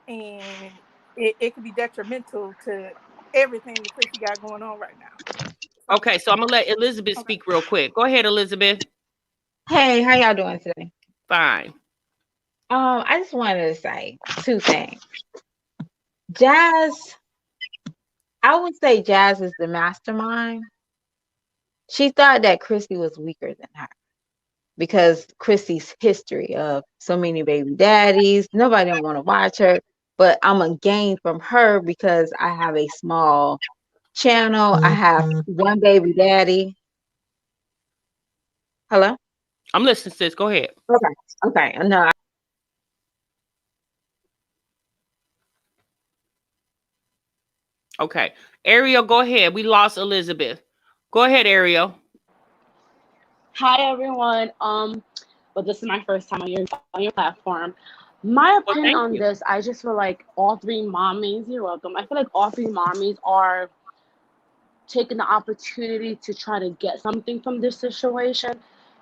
and it could be detrimental to everything that Chrissy got going on right now. So, Okay. So I'm gonna let Elizabeth okay. speak real quick. Go ahead, Elizabeth. Hey, how y'all doing today? Fine. I just wanted to say two things. Jazz, I would say Jazz is the mastermind. She thought that Chrissy was weaker than her because Chrissy's history of so many baby daddies, nobody don't want to watch her, but I'm a gain from her because I have a small channel. I have one baby daddy. Hello? I'm listening, sis. Go ahead. Okay. Okay. No, Okay. Ariel, go ahead. We lost Elizabeth. Go ahead, Ariel. Hi everyone. But this is my first time on your platform. My Well, opinion thank on you. this, I just feel like all three mommies, you're welcome. I feel like all three mommies are taking the opportunity to try to get something from this situation.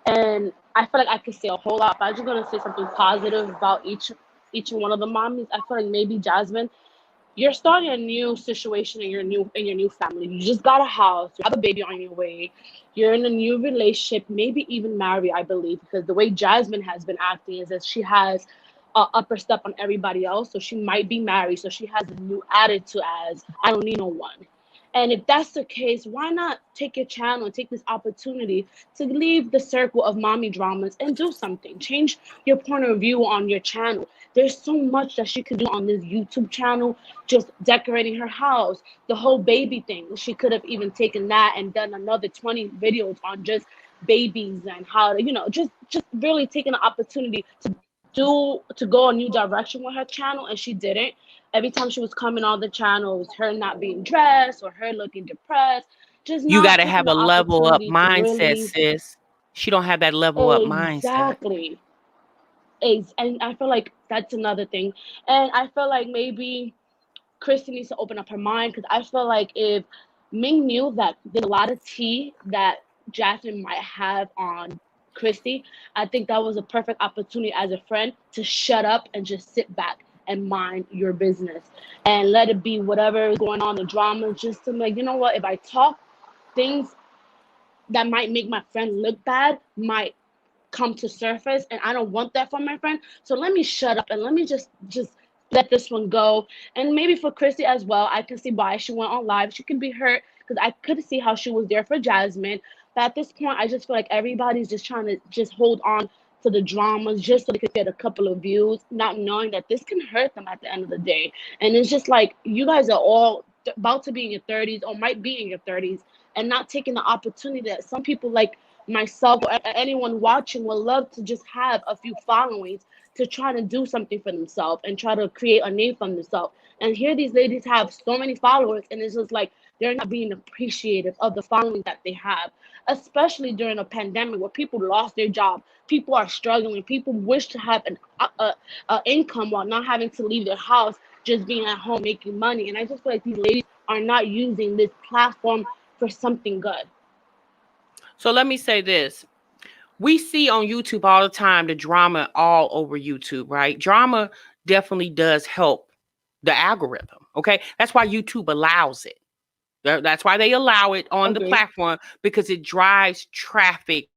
And I feel like I could say a whole lot, but I'm just gonna say something positive about each one of the mommies. I feel like maybe Jasmine, you're starting a new situation in your new family. You just got a house, you have a baby on your way, you're in a new relationship, maybe even married, I believe, because the way Jasmine has been acting is that she has upper step on everybody else, so she might be married, so she has a new attitude as I don't need no one. And if that's the case, why not take your channel and take this opportunity to leave the circle of mommy dramas and do something? Change your point of view on your channel. There's so much that she could do on this YouTube channel, just decorating her house, the whole baby thing. She could have even taken that and done another 20 videos on just babies and how to, just really taking the opportunity to go a new direction with her channel, and she didn't. Every time she was coming on the channel, it was her not being dressed or her looking depressed, just You got not to taking have the a level up opportunity to mindset, really sis. She don't have that level up mindset. exactly. And I feel like that's another thing. And I feel like maybe Kristen needs to open up her mind, because I feel like if Ming knew that there's a lot of tea that Jasmine might have on Christy, I think that was a perfect opportunity as a friend to shut up and just sit back and mind your business and let it be whatever is going on, the drama, just to like, you know what, if I talk things that might make my friend look bad, might come to surface, and I don't want that from my friend. So let me shut up and let me just let this one go. And maybe for Christy as well, I can see why she went on live. She can be hurt because I could see how she was there for Jasmine. But at this point, I just feel like everybody's just trying to just hold on to the dramas just so they could get a couple of views, not knowing that this can hurt them at the end of the day. And it's just like you guys are all about to be in your 30s or might be in your 30s and not taking the opportunity that some people like myself or anyone watching would love to just have a few followings to try to do something for themselves and try to create a name for themselves. And here these ladies have so many followers, and it's just like they're not being appreciative of the following that they have, especially during a pandemic where people lost their job, people are struggling, people wish to have a income while not having to leave their house, just being at home making money. And I just feel like these ladies are not using this platform for something good. So let me say this. We see on YouTube all the time the drama all over YouTube, right? Drama definitely does help the algorithm. Okay. That's why YouTube allows it. That's why they allow it on the Agree. platform, because it drives traffic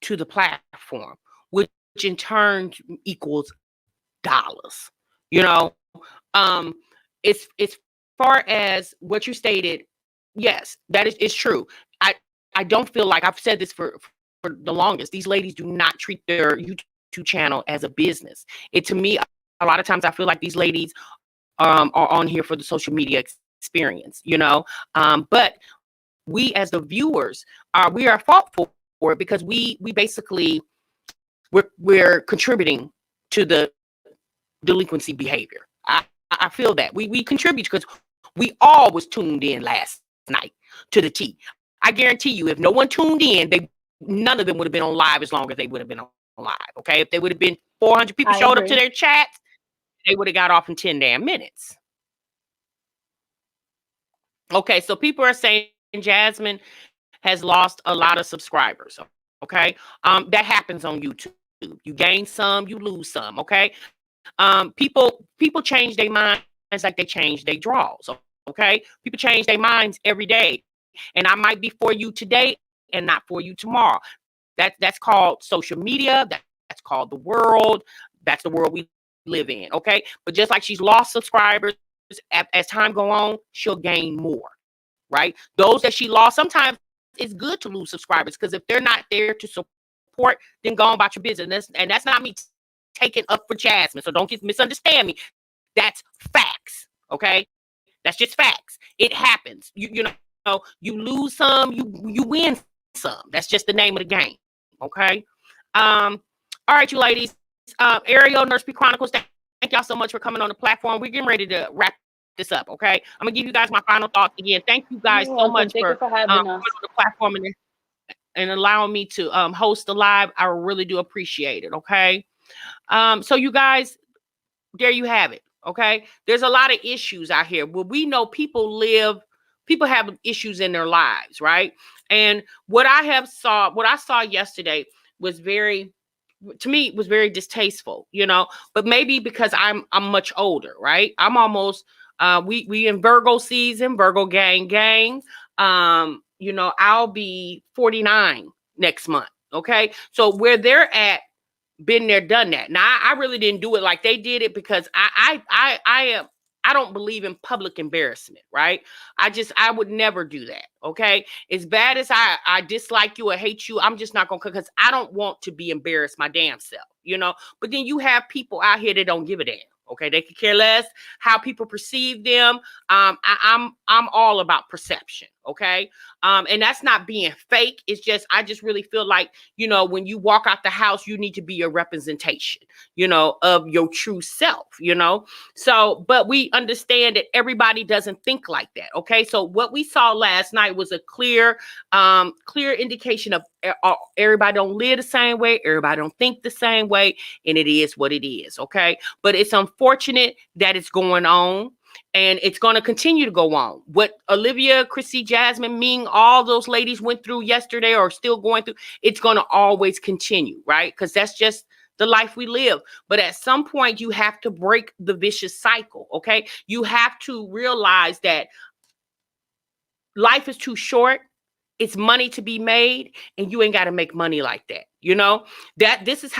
to the platform, which in turn equals dollars. You know, it's far as what you stated. Yes, that is true. I I don't feel like I've said this for the longest. These ladies do not treat their YouTube channel as a business. It to me, a lot of times I feel like these ladies are on here for the social media experience, but we as the viewers we are fault for it, because we basically we're contributing to the delinquency behavior. I feel that we contribute because we all was tuned in last night to the T. I guarantee you, if no one tuned in, none of them would have been on live as long as they would have been on live. Okay, if there would have been 400 people I showed up to agree. their chats, they would have got off in 10 damn minutes. Okay, so people are saying Jasmine has lost a lot of subscribers. Okay, that happens on YouTube. You gain some, you lose some. Okay, people change their minds like they change their draws. Okay, people change their minds every day, and I might be for you today and not for you tomorrow. That's called social media. That's called the world. That's the world we live in. Okay, but just like she's lost subscribers, as time go on, she'll gain more. Right? Those that she lost, sometimes it's good to lose subscribers, because if they're not there to support, then go on about your business. And that's not me taking up for Jasmine, so don't misunderstand me. That's facts. Okay, that's just facts. It happens. You lose some, you win some. That's just the name of the game. Okay. All right, you ladies. Ariel, Nurse P Chronicles, thank y'all so much for coming on the platform. We're getting ready to wrap this up. Okay, I'm gonna give you guys my final thoughts again. Thank you guys You're so welcome. much Thank you for for coming having on us. the platform and allowing me to host the live. I really do appreciate it. Okay. So you guys, there you have it. Okay. There's a lot of issues out here. Well, we know people have issues in their lives, right? And what I saw yesterday was very, to me, it was very distasteful, but maybe because I'm much older, right? I'm almost, we in Virgo season, Virgo gang. I'll be 49 next month. Okay. So where they're at, been there, done that. Now, I really didn't do it like they did it, because I don't believe in public embarrassment, right? I would never do that. Okay. As bad as I dislike you or hate you, I'm just not gonna, because I don't want to be embarrassed my damn self. But then you have people out here that don't give a damn. Okay, they could care less how people perceive them. I'm all about perception. Okay, and that's not being fake. It's just, I just really feel like, when you walk out the house, you need to be a representation, of your true self. So, but we understand that everybody doesn't think like that. Okay, so what we saw last night was a clear indication of everybody don't live the same way, everybody don't think the same way, and it is what it is. Okay, but it's unfortunate that it's going on, and it's going to continue to go on. What Olivia, Chrissy, Jasmine, Ming, all those ladies went through yesterday, or still going through, it's going to always continue, right? Because that's just the life we live. But at some point, you have to break the vicious cycle. Okay, you have to realize that life is too short. It's money to be made, and you ain't got to make money like that. This is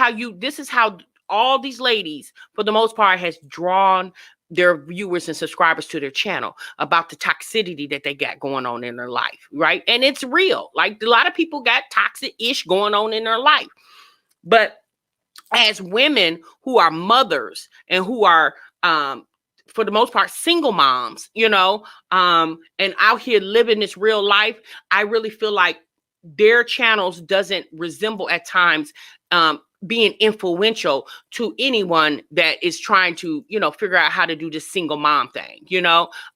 how all these ladies, for the most part, has drawn their viewers and subscribers to their channel, about the toxicity that they got going on in their life, right? And it's real. Like, a lot of people got toxic-ish going on in their life. But as women who are mothers and who are, for the most part, single moms, and out here living this real life, I really feel like their channels doesn't resemble at times being influential to anyone that is trying to, figure out how to do this single mom thing.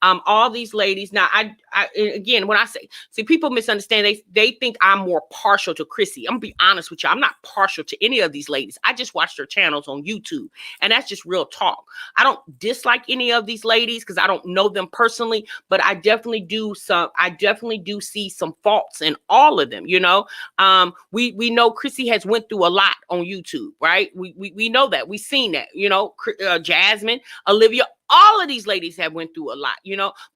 All these ladies. Now, I again, when I say, see, people misunderstand. They think I'm more partial to Chrissy. I'm gonna be honest with you. I'm not partial to any of these ladies. I just watch their channels on YouTube, and that's just real talk. I don't dislike any of these ladies because I don't know them personally, but I definitely do see some faults in all of them. We know Chrissy has went through a lot on YouTube, right? We know that. We've seen that. Jasmine, Olivia, all of these ladies have went through a lot.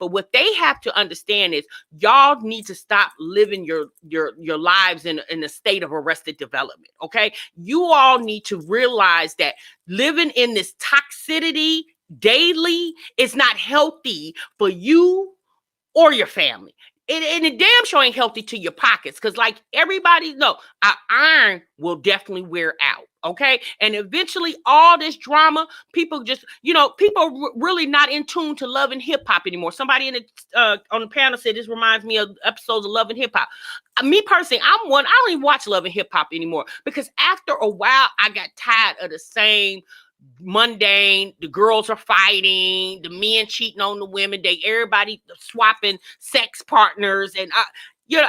But what they have to understand is, y'all need to stop living your lives in a state of arrested development. Okay, you all need to realize that living in this toxicity daily is not healthy for you or your family. And it damn sure ain't healthy to your pockets, because, like everybody know, our iron will definitely wear out. Okay, and eventually all this drama, people just, people really not in tune to Love and Hip Hop anymore. Somebody on the panel said this reminds me of episodes of Love and Hip Hop. Me personally, I don't even watch Love and Hip Hop anymore, because after a while I got tired of the same mundane. The girls are fighting, the men cheating on the women, everybody swapping sex partners, and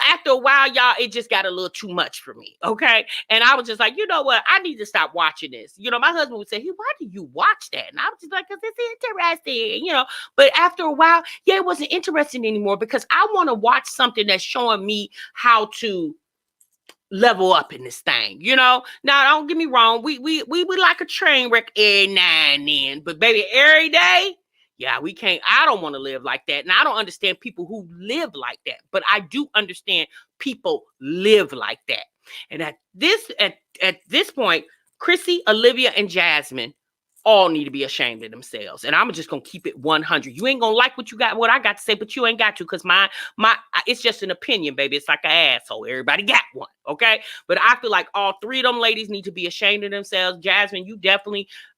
after a while, y'all, it just got a little too much for me. Okay, and I was just like, you know what, I need to stop watching this. My husband would say, hey, why do you watch that? And I was just like, because it's interesting. But after a while, it wasn't interesting anymore, because I want to watch something that's showing me how to level up in this thing. Now, don't get me wrong, we like a train wreck every now and then, but baby, every day, yeah, we can't. I don't want to live like that, and I don't understand people who live like that, but I do understand people live like that. And at this point, Chrissy, Olivia, and Jasmine all need to be ashamed of themselves. And I'm just gonna keep it 100. You ain't gonna like what I got to say, but you ain't got to, because it's just an opinion, baby. It's like an asshole. Everybody got one, okay? But I feel like all three of them ladies need to be ashamed of themselves. Jasmine,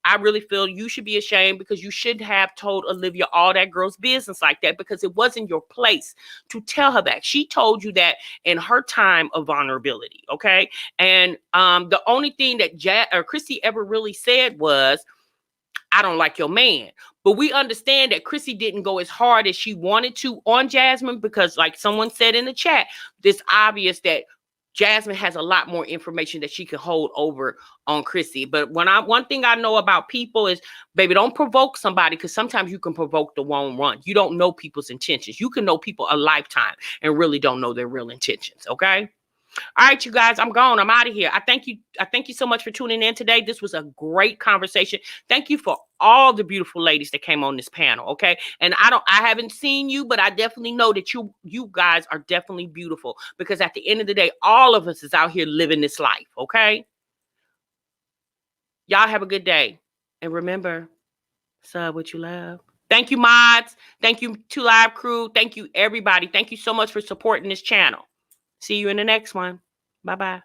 I really feel you should be ashamed, because you should have told Olivia all that girl's business like that, because it wasn't your place to tell her that. She told you that in her time of vulnerability, okay? And the only thing that Chrissy ever really said was, I don't like your man. But we understand that Chrissy didn't go as hard as she wanted to on Jasmine, because, like someone said in the chat, it's obvious that Jasmine has a lot more information that she can hold over on Chrissy. But one thing I know about people is, baby, don't provoke somebody, because sometimes you can provoke the wrong one. You don't know people's intentions. You can know people a lifetime and really don't know their real intentions. Okay. All right, you guys, I'm gone. I'm out of here. I thank you so much for tuning in today. This was a great conversation. Thank you for all the beautiful ladies that came on this panel. Okay. And I haven't seen you, but I definitely know that you guys are definitely beautiful, because at the end of the day, all of us is out here living this life. Okay. Y'all have a good day. And remember, sub what you love. Thank you, mods. Thank you, 2 Live crew. Thank you, everybody. Thank you so much for supporting this channel. See you in the next one. Bye-bye.